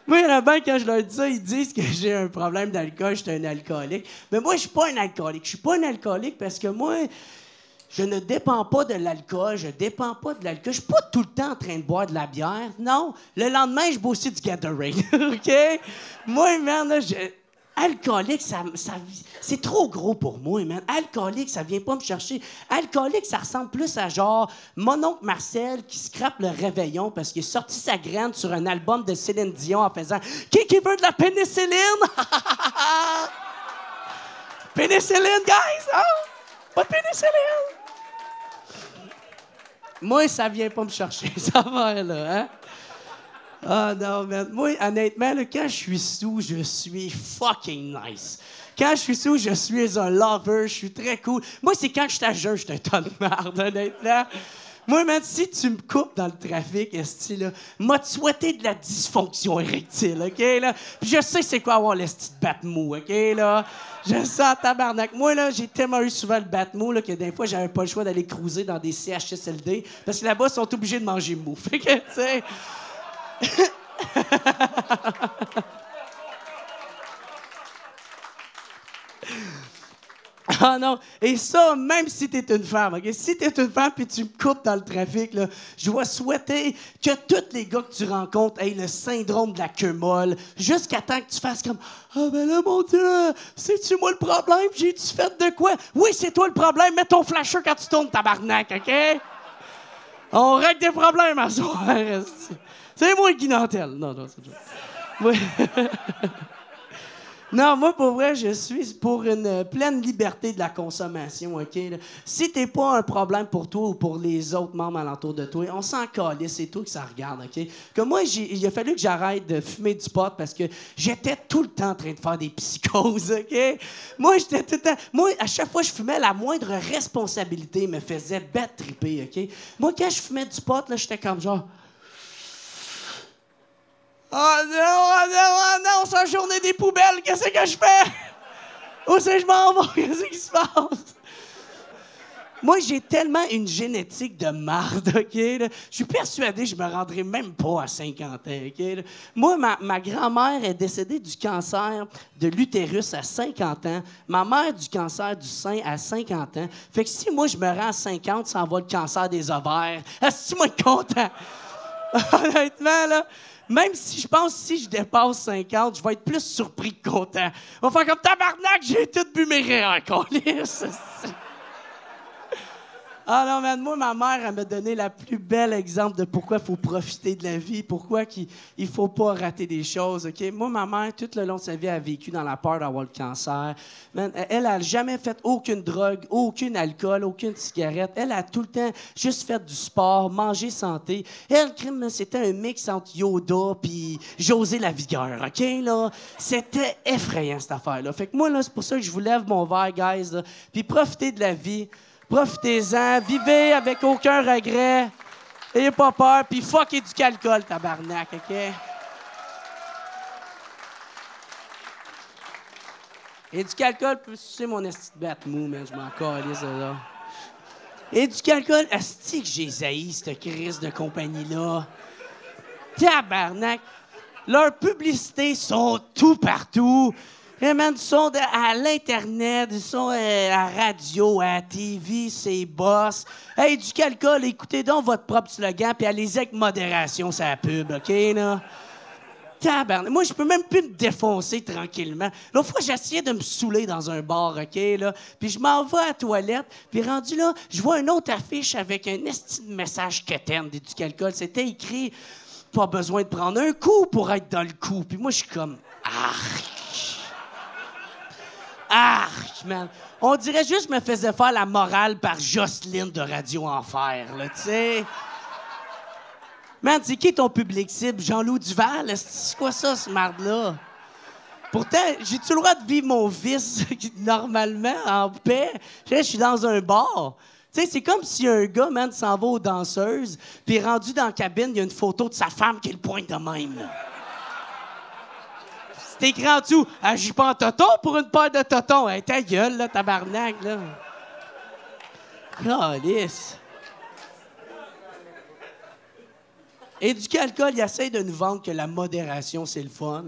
Moi, il y en a bien, quand je leur dis ça, ils disent que j'ai un problème d'alcool, je suis un alcoolique. Mais moi, je suis pas un alcoolique. Je suis pas un alcoolique parce que moi, je ne dépends pas de l'alcool. Je dépends pas de l'alcool. Je suis pas tout le temps en train de boire de la bière. Non. Le lendemain, je bois aussi du Gatorade. OK? Moi, man, là, alcoolique, c'est trop gros pour moi, man. Alcoolique, ça vient pas me chercher. Alcoolique, ça ressemble plus à genre mon oncle Marcel qui scrape le réveillon parce qu'il a sorti sa graine sur un album de Céline Dion en faisant « Qui veut de la pénicilline? » Pénicilline, guys! Hein? Pas de pénicilline! Moi, ça vient pas me chercher. Ça va, là, hein? Ah non, man. Moi, honnêtement, là, quand je suis sous, je suis fucking nice. Quand je suis sous, je suis un lover, je suis très cool. Moi, c'est quand je suis à jeun, je suis un ton de merde, honnêtement. Moi, man, si tu me coupes dans le trafic, esti, là, m'a te souhaité de la dysfonction érectile, OK, là? Puis je sais c'est quoi avoir l'esti de batte mou, OK, là? Je sens tabarnak. Moi, là, j'ai tellement eu souvent le batte mou, là, que des fois, j'avais pas le choix d'aller cruiser dans des CHSLD, parce que là-bas, ils sont obligés de manger mou. Fait que, tu sais... Ah non! Et ça, même si t'es une femme, OK? Si t'es une femme puis tu me coupes dans le trafic, là, je vais souhaiter que tous les gars que tu rencontres aient le syndrome de la queue molle, jusqu'à temps que tu fasses comme « Ah ben là, mon Dieu, c'est-tu moi le problème? J'ai-tu fait de quoi? » Oui, c'est toi le problème, mets ton flasher quand tu tournes, tabarnak, OK? On règle des problèmes à soir. C'est moi qui n'entelle. Non, c'est juste... Oui. Non, moi, pour vrai, je suis pour une pleine liberté de la consommation, OK? Là. Si t'es pas un problème pour toi ou pour les autres membres alentour de toi, on s'en calisse, c'est toi qui ça regarde, OK? Comme moi, il a fallu que j'arrête de fumer du pot parce que j'étais tout le temps en train de faire des psychoses, OK? Moi, j'étais tout le temps... Moi, à chaque fois que je fumais, la moindre responsabilité me faisait bête triper, OK? Moi, quand je fumais du pot, là, j'étais comme genre... Oh non, oh non, oh non, c'est la journée des poubelles, qu'est-ce que je fais? Où c'est que je m'en vais? Qu'est-ce qui se passe? Moi, j'ai tellement une génétique de marde, OK? Là. Je suis persuadé que je me rendrai même pas à 50 ans, OK? Là. Moi, ma grand-mère est décédée du cancer de l'utérus à 50 ans. Ma mère du cancer du sein à 50 ans. Fait que si moi, je me rends à 50, ça envoie le cancer des ovaires. Est-ce que moi content? Honnêtement, là... Même si je pense si je dépasse 50, je vais être plus surpris que content. On va faire comme tabarnak, j'ai tout bu mes rires, câlisse. Ah non, man, moi, ma mère, elle m'a donné la plus belle exemple de pourquoi il faut profiter de la vie, pourquoi il faut pas rater des choses, OK? Moi, ma mère, tout le long de sa vie, a vécu dans la peur d'avoir le cancer. Man, elle a jamais fait aucune drogue, aucun alcool, aucune cigarette. Elle a tout le temps juste fait du sport, mangé santé. Elle, crime, c'était un mix entre Yoda puis José Lavigueur, OK, là? C'était effrayant, cette affaire-là. Fait que moi, là, c'est pour ça que je vous lève mon verre, guys, là. Puis profitez de la vie. Profitez-en, vivez avec aucun regret, ayez pas peur, puis fuckez du calcul, tabarnak, OK? Et du calcul, c'est mon esti de bête mou, man, je m'en calisse, là. Et du calcul, esti que j'ai haï, cette crise de compagnie-là. Tabarnak! Leurs publicités sont tout partout. Hey man, ils sont à l'Internet, ils sont à la radio, à la TV, c'est boss. Hey, du calcul, écoutez donc votre propre slogan, puis allez-y avec modération, c'est la pub, OK, là? Tabarnak. Moi, je peux même plus me défoncer tranquillement. L'autre fois, j'essayais de me saouler dans un bar, OK, là? Puis je m'en vais à la toilette, puis rendu là, je vois une autre affiche avec un esti de message quétaine du calcul. C'était écrit « Pas besoin de prendre un coup pour être dans le coup ». Puis moi, je suis comme « Arc! » Arc, man! On dirait juste que je me faisais faire la morale par Jocelyne de Radio Enfer, là, tu sais. Man, c'est qui ton public cible? Jean-Loup Duval? C'est quoi ça, ce marde-là? Pourtant, j'ai-tu le droit de vivre mon vice normalement, en paix? Je suis dans un bar. Tu sais, c'est comme si un gars, man, s'en va aux danseuses, puis rendu dans la cabine, il y a une photo de sa femme qui le pointe de même, là. C'est écrit en dessous, « Agis pas en toton pour une paire de totons. » Hey, ta gueule, là, tabarnak, là. Calisse. Et du calcul, il essaie de nous vendre que la modération, c'est le fun.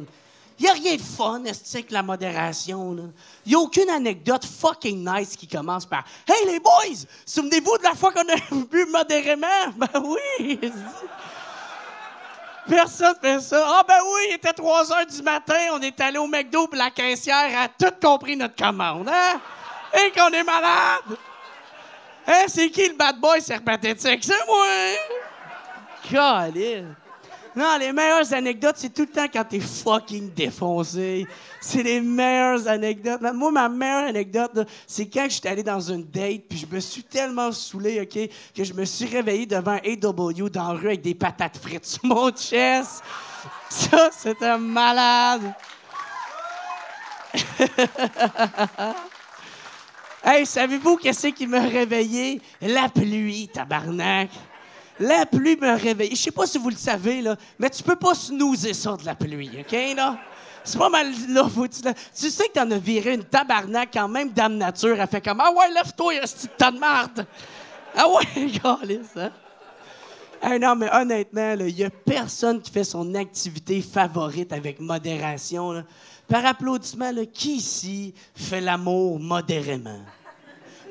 Il n'y a rien de fun, est-ce que la modération, là? Il n'y a aucune anecdote fucking nice qui commence par « Hey, les boys! Souvenez-vous de la fois qu'on a bu modérément? » Ben oui! Personne fait ça. Ah ben oui, il était 3 heures du matin, on est allé au McDo puis la caissière a tout compris notre commande, hein? Et qu'on est malade! Hein, c'est qui le bad boy sympathétique? C'est moi! Caliste! Non, les meilleures anecdotes, c'est tout le temps quand t'es fucking défoncé. C'est les meilleures anecdotes. Moi, ma meilleure anecdote, là, c'est quand j'étais allé dans une date, puis je me suis tellement saoulé, OK, que je me suis réveillé devant AW dans la rue avec des patates frites sur mon chest. Ça, c'était malade. Hey, savez-vous qu'est-ce qui m'a réveillé? La pluie, tabarnak. La pluie me réveille. Je sais pas si vous le savez, là, mais tu peux pas snoozer ça de la pluie, OK, là? C'est pas mal, là, tu sais que t'en as viré une tabarnak quand même Dame Nature a fait comme « Ah ouais, lève-toi, ce tas de marde! » Ah ouais, calisse, hein? Hey, non, mais honnêtement, il y a personne qui fait son activité favorite avec modération, là. Par applaudissement, là, qui ici fait l'amour modérément?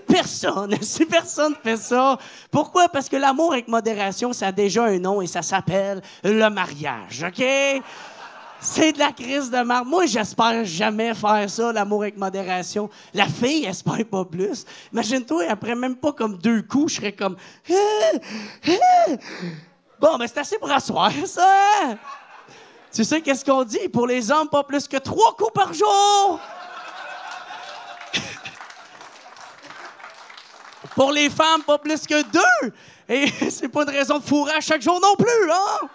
Personne. Si personne fait ça. Pourquoi? Parce que l'amour avec modération, ça a déjà un nom et ça s'appelle le mariage, OK? C'est de la crise de marde. Moi, j'espère jamais faire ça, l'amour avec modération. La fille espère pas plus. Imagine-toi, après même pas comme 2 coups, je serais comme... Bon, ben c'est assez pour asseoir, ça, hein? Tu sais qu'est-ce qu'on dit? Pour les hommes, pas plus que 3 coups par jour! Pour les femmes, pas plus que 2! Et c'est pas une raison de fourrer à chaque jour non plus, hein?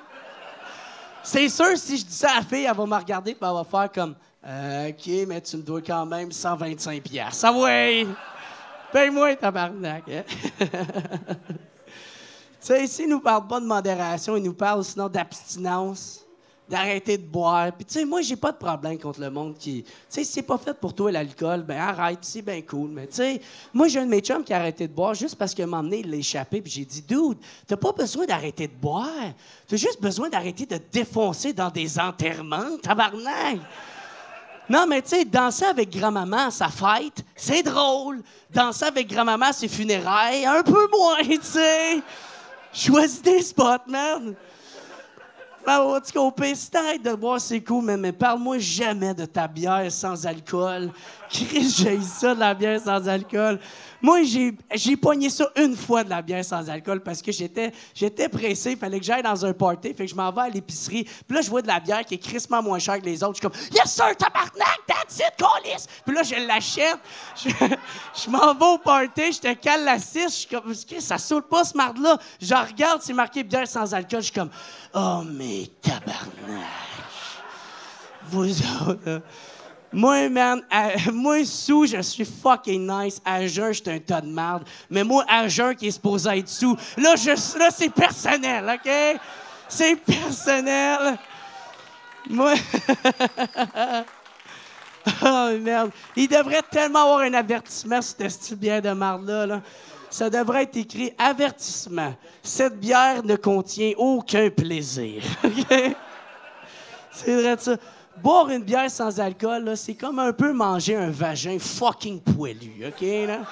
C'est sûr, si je dis ça à la fille, elle va me regarder et elle va faire comme OK, mais tu me dois quand même 125 $. Ah ouais! Paye-moi, tabarnak! Hein? Tu sais, ici, ils nous parlent pas de modération, ils nous parlent sinon d'abstinence, d'arrêter de boire. Puis, tu sais, moi, j'ai pas de problème contre le monde qui... Tu sais, si c'est pas fait pour toi, l'alcool, ben arrête, c'est bien cool. Mais, tu sais, moi, j'ai un de mes chums qui a arrêté de boire juste parce qu'à un moment donné, il l'a échappé. Puis j'ai dit, dude, t'as pas besoin d'arrêter de boire. T'as juste besoin d'arrêter de te défoncer dans des enterrements, tabarnak. Non, mais tu sais, danser avec grand-maman à sa fête, c'est drôle. Danser avec grand-maman à ses funérailles, un peu moins, tu sais. Choisis des spots, man. En tout cas, au pire, si t'arrêtes de boire, c'est cool, mais parle-moi jamais de ta bière sans alcool. Chris, j'ai ça de la bière sans alcool. Moi, j'ai pogné ça une fois de la bière sans alcool parce que j'étais pressé, il fallait que j'aille dans un party, fait que je m'en vais à l'épicerie. Puis là, je vois de la bière qui est crissement moins chère que les autres. Je suis comme « Yes, sir, tabarnak, that's it, câlisse! » Puis là, je l'achète. Je m'en vais au party, je te cale la 6. Je suis comme « Ça saute pas, ce marde-là. » Je regarde, c'est marqué bière sans alcool. Je suis comme « Oh, mais tabarnak! » Vous autres, là. Moi, man, moi, sous, je suis fucking nice. À jeun, je suis un tas de merde. Mais moi, à jeun, qui est supposé être sous, là, c'est personnel, OK? C'est personnel. Moi... Oh, merde. Il devrait tellement avoir un avertissement sur cette style bière de merde-là, là. Ça devrait être écrit « Avertissement. Cette bière ne contient aucun plaisir. » OK? C'est vrai de ça. Boire une bière sans alcool, là, c'est comme un peu manger un vagin fucking poilu, OK, là?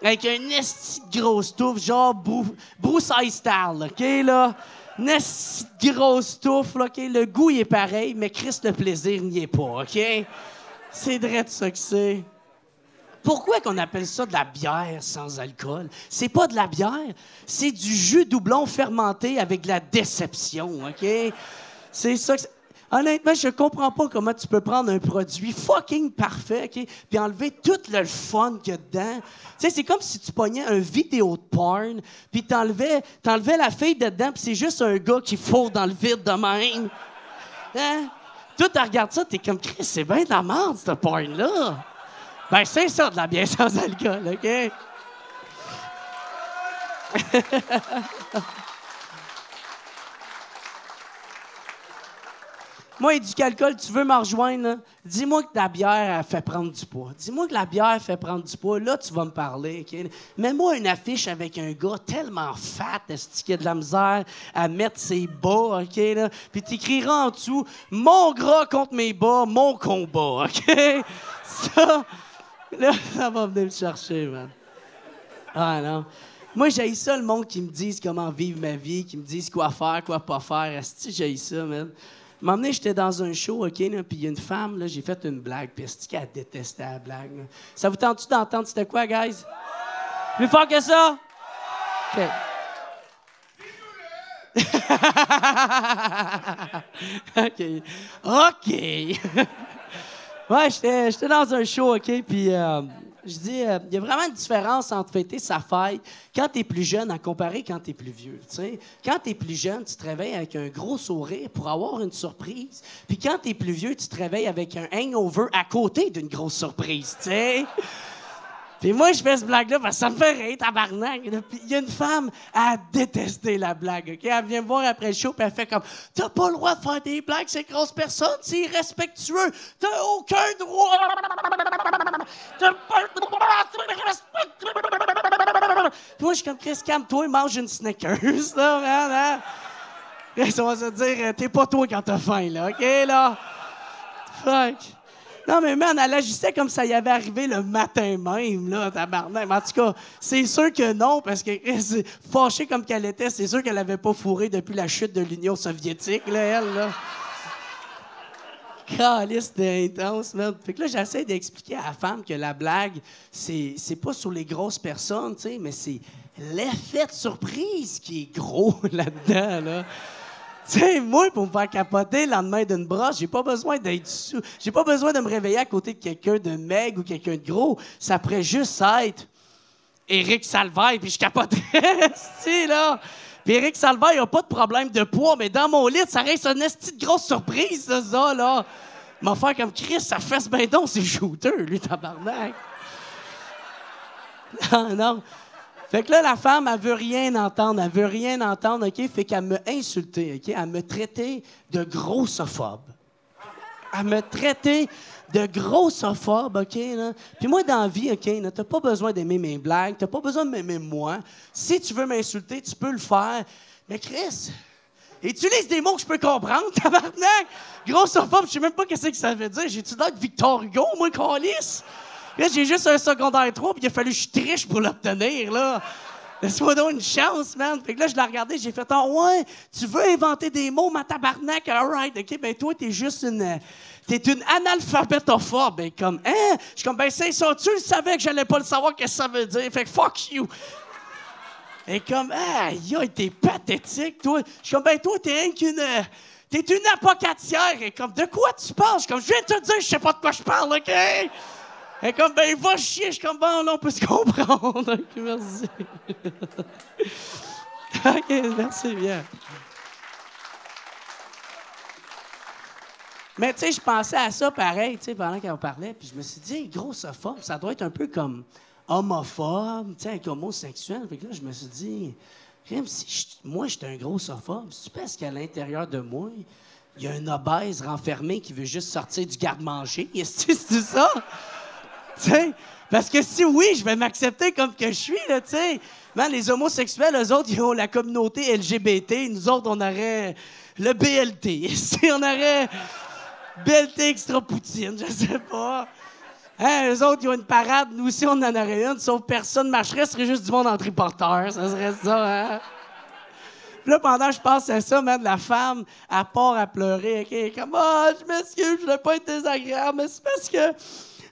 Avec un esti de grosse touffe, genre Bruce High Style, OK, là? Une esti de grosse touffe, là, OK? Le goût, il est pareil, mais Christ, le plaisir n'y est pas, OK? C'est vrai de ça que c'est. Pourquoi qu'on appelle ça de la bière sans alcool? C'est pas de la bière, c'est du jus doublon fermenté avec de la déception, OK? C'est ça que c'est. Honnêtement, je comprends pas comment tu peux prendre un produit fucking parfait, OK, puis enlever tout le fun qu'il y a dedans. Tu sais, c'est comme si tu pognais un vidéo de porn, puis t'enlevais la fille dedans, puis c'est juste un gars qui faut dans le vide de même. Hein? Toi, tu regardes ça, t'es comme, Chris, c'est bien de la merde, cette porn-là. Ben, c'est ça, de la bière sans alcool, OK? Moi, il dit qu'alcool, tu veux me rejoindre, là? Dis-moi que ta bière, elle fait prendre du poids. Dis-moi que la bière fait prendre du poids. Là, tu vas me parler, OK? Mets-moi une affiche avec un gars tellement fat, est-ce qu'il y a de la misère à mettre ses bas, OK? Là? Puis t'écriras en dessous « Mon gras contre mes bas, mon combat », OK? Ça, là, ça va venir me chercher, man. Ah non. Moi, j'ai ça, le monde qui me dise comment vivre ma vie, qui me dise quoi faire, quoi pas faire. Est-ce que j'ai ça, man? Un moment donné, j'étais dans un show, OK, puis il y a une femme, là, j'ai fait une blague, puis est-ce qu'elle détestait la blague, là? Ça vous tente-tu d'entendre c'était quoi, guys? Plus fort que ça? OK. OK. OK. Ouais, j'étais dans un show, OK, puis je dis, il y a vraiment une différence entre fêter sa fête quand t'es plus jeune à comparer quand t'es plus vieux, tu sais. Quand t'es plus jeune, tu te réveilles avec un gros sourire pour avoir une surprise. Puis quand t'es plus vieux, tu te réveilles avec un hangover à côté d'une grosse surprise, tu sais. Puis moi, je fais ce blague-là parce que ça me fait rire, tabarnak. Puis il y a une femme, elle a détesté la blague, OK? Elle vient me voir après le show, puis elle fait comme « T'as pas le droit de faire des blagues, ces grosses personnes, c'est irrespectueux. T'as aucun droit. T'as pas le droit, c'est irrespectueux. » Puis moi, je suis comme « Chris, calme-toi, mange une Snickers, là, man, hein? » On va se dire « T'es pas toi quand t'as faim, là, OK, là? » Fuck. Non, mais man, elle agissait comme ça y avait arrivé le matin même, là, tabarnak. En tout cas, c'est sûr que non, parce que fâchée comme qu'elle était, c'est sûr qu'elle avait pas fourré depuis la chute de l'Union soviétique, là, elle, là. Caliste intense, man. Fait que là, j'essaie d'expliquer à la femme que la blague, c'est pas sur les grosses personnes, tu sais, mais c'est l'effet de surprise qui est gros là-dedans, là. Tu sais, moi, pour me faire capoter le lendemain d'une brosse, j'ai pas besoin d'être sous. J'ai pas besoin de me réveiller à côté de quelqu'un de maigre ou quelqu'un de gros. Ça pourrait juste être Éric Salvaille, puis je capoterais, si, là. Puis Éric Salvaille a pas de problème de poids, mais dans mon lit, ça reste une petite grosse surprise, ça, là. M'a faire comme Chris, ça fesse ben donc, c'est shooter, lui, tabarnak. Non, non. Fait que là, la femme, elle veut rien entendre, OK? Fait qu'elle m'a insulté, OK? Elle me traitait de grossophobe. Elle me traitait de grossophobe, OK? Là? Puis moi, dans la vie, OK, là, t'as pas besoin d'aimer mes blagues, t'as pas besoin de m'aimer moi. Si tu veux m'insulter, tu peux le faire. Mais Chris, utilise des mots que je peux comprendre, tabarnak! Grossophobe, je sais même pas qu'est-ce que ça veut dire. J'ai-tu l'air de Victor Hugo, moi, câlisse? Là, j'ai juste un secondaire 3, puis il a fallu que je triche pour l'obtenir, là. Laisse-moi donc une chance, man. Fait que là, je l'ai regardé, j'ai fait « Ah ouais, tu veux inventer des mots, ma tabarnak? All right, OK, ben toi, t'es juste une... T'es une analphabétophobe. » Ben comme « Hein? » Je suis comme « Ben c'est ça, tu le savais que j'allais pas le savoir qu'est-ce que ça veut dire. Fait que fuck you. » Et comme « Aïe, t'es pathétique, toi. » Je suis comme « Ben toi, t'es une apocatière. » Et comme « De quoi tu parles? » Je suis comme « Je viens de te dire, je sais pas de quoi je parle, OK? » Elle est comme, ben, va chier. Je suis comme, bon, là, on peut se comprendre. OK, merci. OK, merci bien. Mais, tu sais, je pensais à ça pareil, tu sais, pendant qu'on parlait, puis je me suis dit, hey, grossophobe, ça doit être un peu comme homophobe, tu sais, avec homosexuel. Fait que là, je me suis dit, même si moi, j'étais un grossophobe, c'est parce qu'à l'intérieur de moi, il y a un obèse renfermé qui veut juste sortir du garde-manger. C'est ça? T'sais, parce que si oui, je vais m'accepter comme que je suis, là, tu sais. Les homosexuels, eux autres, ils ont la communauté LGBT. Nous autres, on aurait le BLT. On aurait BLT extra poutine, je sais pas. Hein, eux autres, ils ont une parade. Nous aussi, on en aurait une. Sauf personne marcherait, ce serait juste du monde en triporteur. Ça serait ça, hein? Puis là, pendant que je pense à ça, man, la femme, elle part à pleurer. OK? Comme, je m'excuse, je veux pas être désagréable, mais c'est parce que...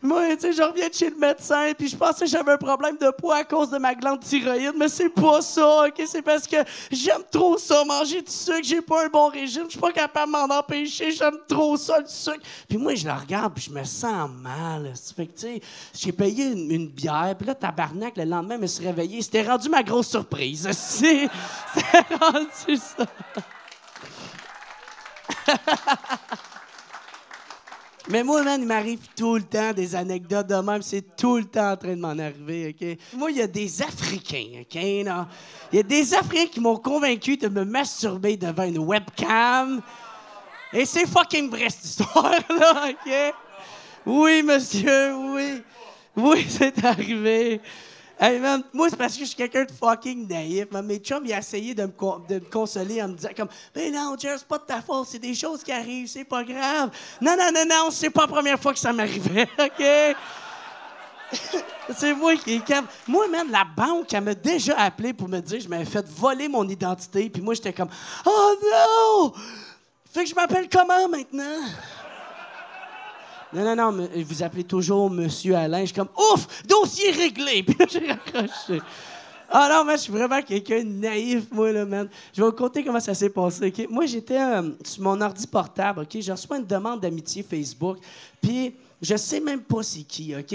Moi, tu sais, je reviens de chez le médecin, puis je pensais que j'avais un problème de poids à cause de ma glande thyroïde, mais c'est pas ça, OK? C'est parce que j'aime trop ça, manger du sucre, j'ai pas un bon régime, je suis pas capable de m'en empêcher, j'aime trop ça, le sucre. Puis moi, je la regarde, puis je me sens mal. Fait que, tu sais, j'ai payé une bière, puis là, tabarnak, le lendemain, je me suis réveillé, c'était rendu ma grosse surprise. C'est rendu ça. Mais moi, man, il m'arrive tout le temps des anecdotes de même. C'est tout le temps en train de m'en arriver, OK? Moi, il y a des Africains, OK? Il y a des Africains qui m'ont convaincu de me masturber devant une webcam. Et c'est fucking vrai, cette histoire-là, OK? Oui, monsieur, oui. Oui, c'est arrivé. Hey, man, moi, c'est parce que je suis quelqu'un de fucking naïf. Man. Mes chums, ils ont essayé de me consoler en me disant comme « Ben non, Jer, c'est pas de ta faute, c'est des choses qui arrivent, c'est pas grave. » Non, non, non, non, c'est pas la première fois que ça m'arrivait, OK? C'est moi qui est calme. Moi, man, la banque, elle m'a déjà appelé pour me dire que je m'avais fait voler mon identité. Puis moi, j'étais comme « Oh non! Fait que je m'appelle comment maintenant? » Non, non, non, mais vous appelez toujours Monsieur Alain. Je suis comme, ouf, dossier réglé. Puis là, j'ai raccroché. Ah non, mais je suis vraiment quelqu'un de naïf, moi, là, man. Je vais vous conter comment ça s'est passé, OK? Moi, j'étais sur mon ordi portable, OK? J'ai reçu une demande d'amitié Facebook. Puis, je sais même pas c'est qui, OK?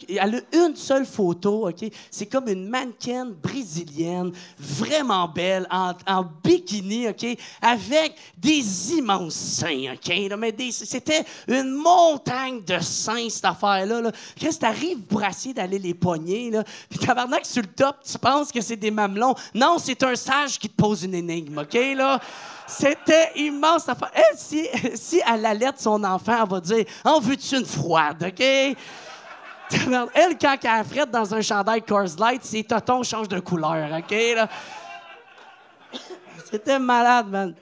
Elle a une seule photo, OK? C'est comme une mannequin brésilienne, vraiment belle, en bikini, OK? Avec des immenses seins, OK? Là, mais c'était une montagne de seins, cette affaire-là. Là. Qu'est-ce que t'arrives pour essayer d'aller les pogner, là? Puis tabarnak, sur le top, tu penses que c'est des mamelons. Non, c'est un sage qui te pose une énigme, OK, là? C'était immense, cette affaire. Elle, si elle allait son enfant, elle va dire « En veux-tu une froide, OK? » Elle, quand elle frette dans un chandail Coors Light, ses totons changent de couleur, OK? Là? C'était malade, man.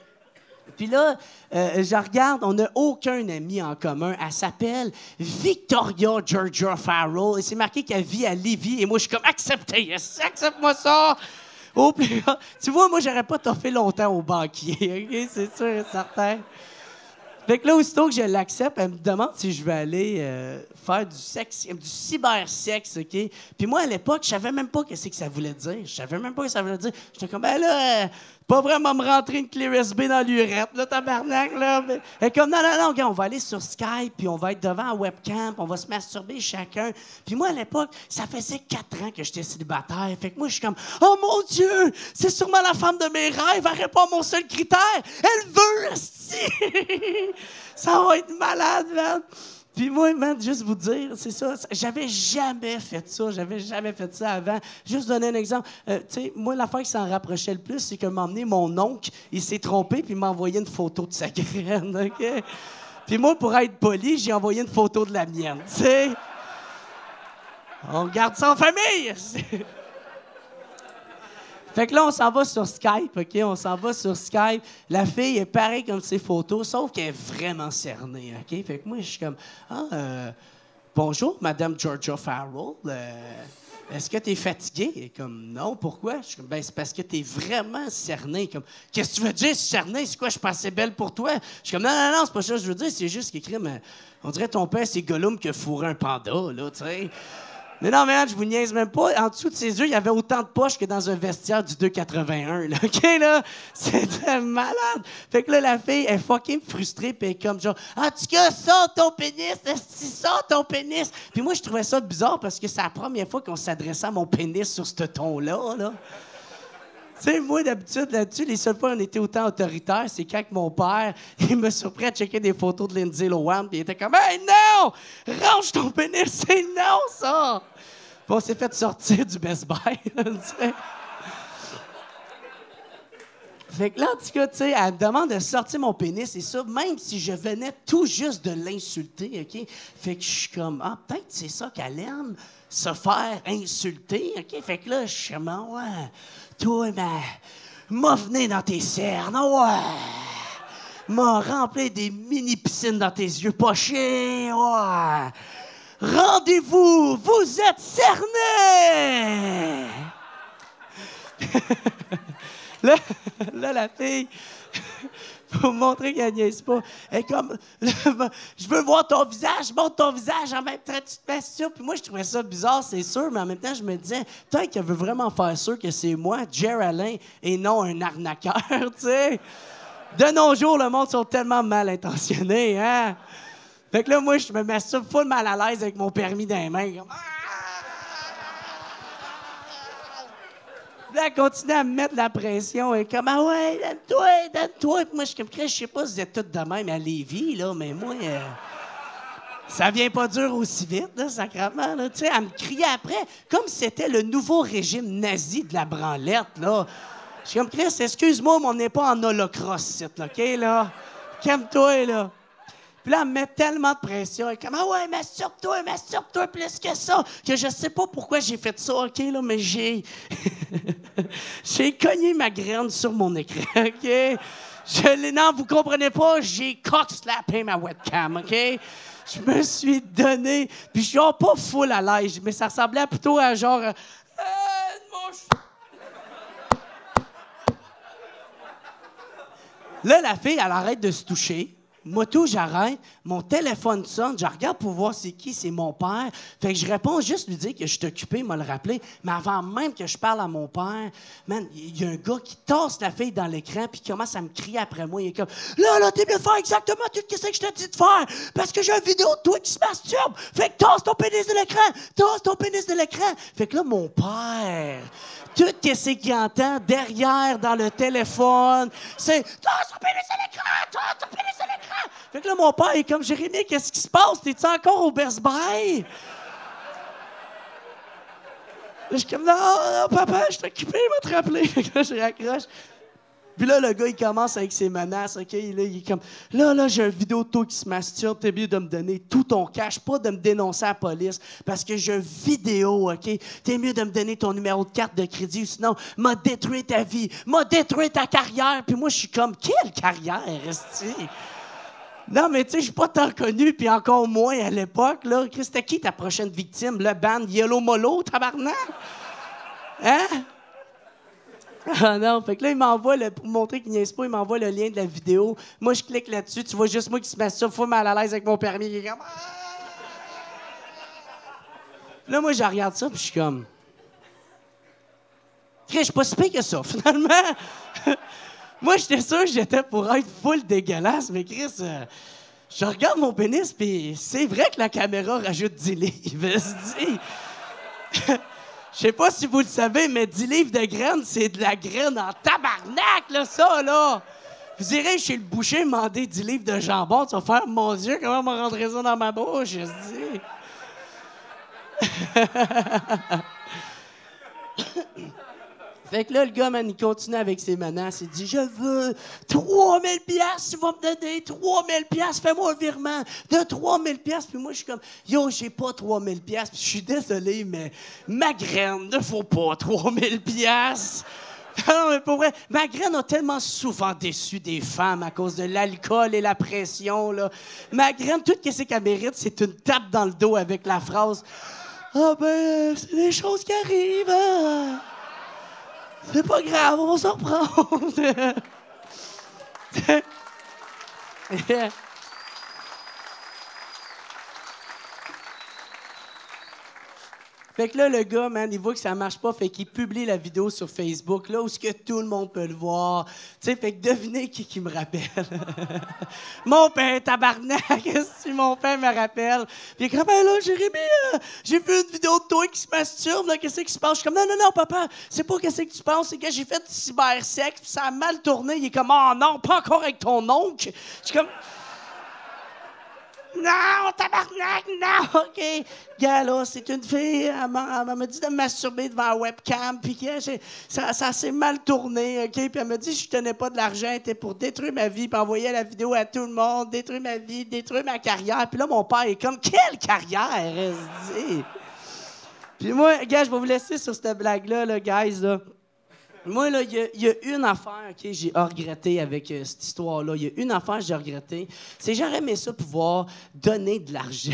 Puis là, je regarde, on n'a aucun ami en commun. Elle s'appelle Victoria Georgia Farrell. Et c'est marqué qu'elle vit à Lévis. Et moi, je suis comme, acceptez, yes, accepte-moi ça! Au plus... Tu vois, moi, j'aurais pas toffé longtemps au banquier, OK? C'est sûr et certain. Fait que là, aussitôt que je l'accepte, elle me demande si je veux aller faire du sexe, du cybersexe, OK? Puis moi, à l'époque, je savais même pas ce que ça voulait dire. Je savais même pas ce que ça voulait dire. J'étais comme, ben là, pas vraiment me rentrer une clé USB dans l'urette, là, tabarnak, là. Elle est comme, non, gars, on va aller sur Skype, puis on va être devant la webcam, puis on va se masturber chacun. Puis moi, à l'époque, ça faisait 4 ans que j'étais célibataire. Fait que moi, je suis comme, oh mon Dieu, c'est sûrement la femme de mes rêves, elle répond à mon seul critère. Elle veut, esti! Ça va être malade, man! Puis moi, man, juste vous dire, c'est ça, j'avais jamais fait ça. J'avais jamais fait ça avant. Juste donner un exemple. Tu sais, moi, l'affaire qui s'en rapprochait le plus, c'est que m'a emmené mon oncle, il s'est trompé, puis il m'a envoyé une photo de sa graine, OK? Puis moi, pour être poli, j'ai envoyé une photo de la mienne, tu sais? On garde ça en famille! Fait que là, on s'en va sur Skype, OK? On s'en va sur Skype. La fille est pareille comme ses photos, sauf qu'elle est vraiment cernée, OK? Fait que moi, je suis comme, bonjour, Madame Georgia Farrell. Est-ce que tu es fatiguée? Elle est comme, non, pourquoi? Je suis comme, ben, c'est parce que tu es vraiment cernée. Comme, qu'est-ce que tu veux dire, cernée? C'est quoi, je suis pas assez belle pour toi? Je suis comme, non, c'est pas ça que je veux dire, c'est juste qu'écrit, mais on dirait ton père, c'est Gollum qui a fourré un panda, là, tu sais. Mais non, mais je vous niaise même pas. En dessous de ses yeux, il y avait autant de poches que dans un vestiaire du 281. Là, OK, là? C'était malade. Fait que là, la fille est fucking frustrée, puis elle est comme genre, en tout cas, sors ton pénis, sors ton pénis. Puis moi, je trouvais ça bizarre parce que c'est la première fois qu'on s'adressait à mon pénis sur ce ton-là, là. Tu sais, moi, d'habitude, là-dessus, les seules fois où on était autant autoritaire, c'est quand mon père, il me surpris à checker des photos de Lindsay Lohan, puis il était comme « Hey, non! Range ton pénis! C'est non, ça! » Puis on s'est fait sortir du Best Buy, tu sais. Fait que là, en tout cas, tu sais, elle me demande de sortir mon pénis, et ça, même si je venais tout juste de l'insulter, OK? Fait que je suis comme « Ah, peut-être c'est ça qu'elle aime, se faire insulter, OK? » Fait que là, je suis comme « Ouais... Toi, m'a venu dans tes cernes, ouais! M'a rempli des mini-piscines dans tes yeux pochés, ouais! Rendez-vous, vous êtes cernés! » là, la fille, pour me montrer qu'elle niaise pas, elle est comme, je veux voir ton visage, montre ton visage, en même temps, tu te masturbes. Puis moi, je trouvais ça bizarre, c'est sûr, mais en même temps, je me disais, peut-être qu'elle veut vraiment faire sûr que c'est moi, Jer Alain, et non un arnaqueur, tu sais. De nos jours, le monde sont tellement mal intentionnés, hein? Fait que là, moi, je me masturbe full mal à l'aise avec mon permis dans les mains, comme, Puis là, elle continue à me mettre de la pression. Elle est comme, ah ouais, donne-toi. Puis moi, je suis comme, je sais pas si vous êtes toutes de même à Lévis, là, mais moi, ça vient pas dur aussi vite, là, sacrément. Là. Tu sais, elle me criait après, comme si c'était le nouveau régime nazi de la branlette, là. Je suis comme, Chris, excuse-moi, mais on n'est pas en holocross, là, OK, là? Calme-toi, là. Puis là, elle me met tellement de pression. Elle est comme, ah ouais, masturbe-toi plus que ça. Que je sais pas pourquoi j'ai fait ça, OK, là, mais j'ai cogné ma graine sur mon écran, OK? Non, vous comprenez pas, j'ai cock-slappé ma webcam, OK? Je me suis donné, puis je suis pas full à l'aise, mais ça ressemblait plutôt à genre... une mouche. Là, la fille, elle arrête de se toucher. Moi, tout, j'arrête. Mon téléphone sonne. Je regarde pour voir c'est qui. C'est mon père. Fait que je réponds juste lui dire que je suis occupé, il m'a le rappelé. Mais avant même que je parle à mon père, man, il y a un gars qui tasse la fille dans l'écran puis qui commence à me crier après moi. Il est comme, là, t'es bien de faire exactement tout ce que je t'ai dit de faire. Parce que j'ai une vidéo de toi qui se masturbe. Fait que tasse ton pénis de l'écran. Tasse ton pénis de l'écran. Fait que là, mon père... Tout ce qu'il entend derrière dans le téléphone, c'est « Tasse ton pénis à l'écran! Tasse ton pénis à l'écran! » Fait que là, mon père est comme « Jérémy, qu'est-ce qui se passe? T'es-tu encore au Best Buy? » Là, je suis comme « Non, papa, je suis occupé, il m'a te rappeler. » Fait que là, je raccroche. Puis là, le gars, il commence avec ses menaces, OK? Là, il est comme, là, j'ai une vidéo de toi qui se masturbe, t'es mieux de me donner tout ton cash, pas de me dénoncer à la police, parce que j'ai une vidéo, OK? T'es mieux de me donner ton numéro de carte de crédit, ou sinon, m'a détruit ta vie, m'a détruit ta carrière. Puis moi, je suis comme, quelle carrière, esti? Non, mais tu sais, je suis pas tant connu, puis encore moins à l'époque, là. C'était qui ta prochaine victime? Le band Yellow Molo, tabarnak? Hein? Ah non, fait que là, il m'envoie, pour montrer qu'il niaise pas, il m'envoie le lien de la vidéo. Moi, je clique là-dessus, tu vois juste moi qui se masturbe, fou mal à l'aise avec mon permis. Il est comme... Là, moi, je regarde ça, puis je suis comme... Chris, je suis pas si pire que ça, finalement. Moi, j'étais sûr que j'étais pour être full dégueulasse, mais Chris, je regarde mon pénis, puis c'est vrai que la caméra rajoute 10 livres. Je sais pas si vous le savez, mais 10 livres de graines, c'est de la graine en tabarnak, là, ça, là! Vous irez chez le boucher demander 10 livres de jambon, tu vas faire, mon Dieu, comment on rentrer ça dans ma bouche, je dis. Fait que là, le gars, man, il continue avec ses menaces. Il dit, je veux 3000 piastres, tu vas me donner 3000 piastres, fais-moi un virement de 3000 piastres. Puis moi, je suis comme, yo, j'ai pas 3000 piastres. Puis je suis désolé, mais ma graine ne faut pas 3000 piastres. Non, mais pour vrai, ma graine a tellement souvent déçu des femmes à cause de l'alcool et la pression, là. Ma graine, tout ce qu'elle mérite, c'est une tape dans le dos avec la phrase, ah ben, c'est des choses qui arrivent, hein. C'est pas grave, on va s'en reprendre. Fait que là, le gars, man, il voit que ça marche pas, fait qu'il publie la vidéo sur Facebook, là, où ce que tout le monde peut le voir. Tu sais, fait que devinez qui me rappelle. Mon père, tabarnak, si mon père me rappelle. Puis il est comme, ben là, Jérémy, j'ai vu une vidéo de toi qui se masturbe, là, qu'est-ce qui se passe? Je suis comme, non, papa, c'est pas qu'est-ce que tu penses, c'est que j'ai fait du cybersex, puis ça a mal tourné. Il est comme, oh non, pas encore avec ton oncle. Je suis comme... Non, tabarnak, non, OK. Gars, là, c'est une fille, elle m'a dit de me masturber devant la webcam, puis ça s'est mal tourné, OK? Puis elle m'a dit que je tenais pas de l'argent, elle était pour détruire ma vie, puis envoyer la vidéo à tout le monde, détruire ma vie, détruire ma carrière. Puis là, mon père est comme, quelle carrière, SD? Puis moi, gars, je vais vous laisser sur cette blague-là, là, guys, là. Moi, là, il y a une affaire que j'ai regretté avec cette histoire-là. Il y a une affaire que j'ai regretté. C'est que j'aurais aimé ça pouvoir donner de l'argent.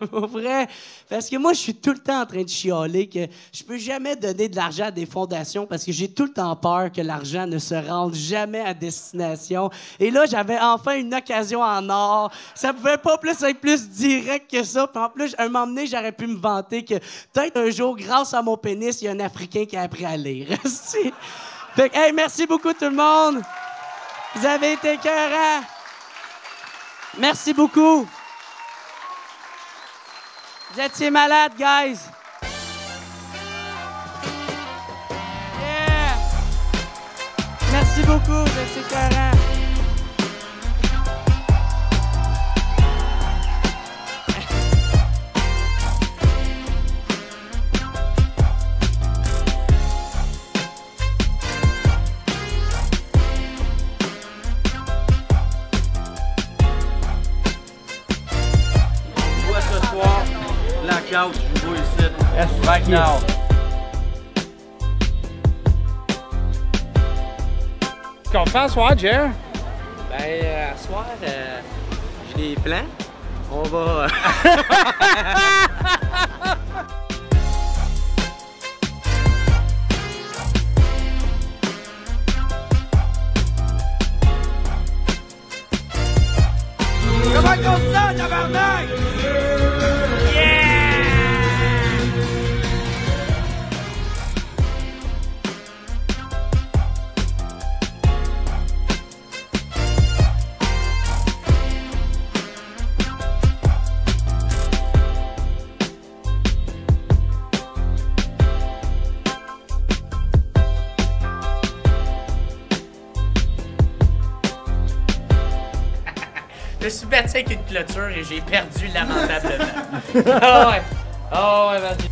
Pour vrai. Parce que moi, je suis tout le temps en train de chialer que je peux jamais donner de l'argent à des fondations parce que j'ai tout le temps peur que l'argent ne se rende jamais à destination. Et là, j'avais enfin une occasion en or. Ça pouvait pas être plus direct que ça. Puis en plus, un moment donné, j'aurais pu me vanter que peut-être un jour, grâce à mon pénis, il y a un Africain qui a appris à lire. Fait que, hey, merci beaucoup tout le monde. Vous avez été écœurants. Merci beaucoup. Vous étiez malades, guys. Yeah. Merci beaucoup, vous étiez écœurants. Blackout, je vous vois ici. Yes, right now. Qu'est-ce qu'on fait à soir, Jer? Ben, à soir, j'ai des plans. On va... Comment qu'on se sent, tabarnak? Je me suis battu avec une clôture et j'ai perdu lamentablement. Ah ouais, vas-y.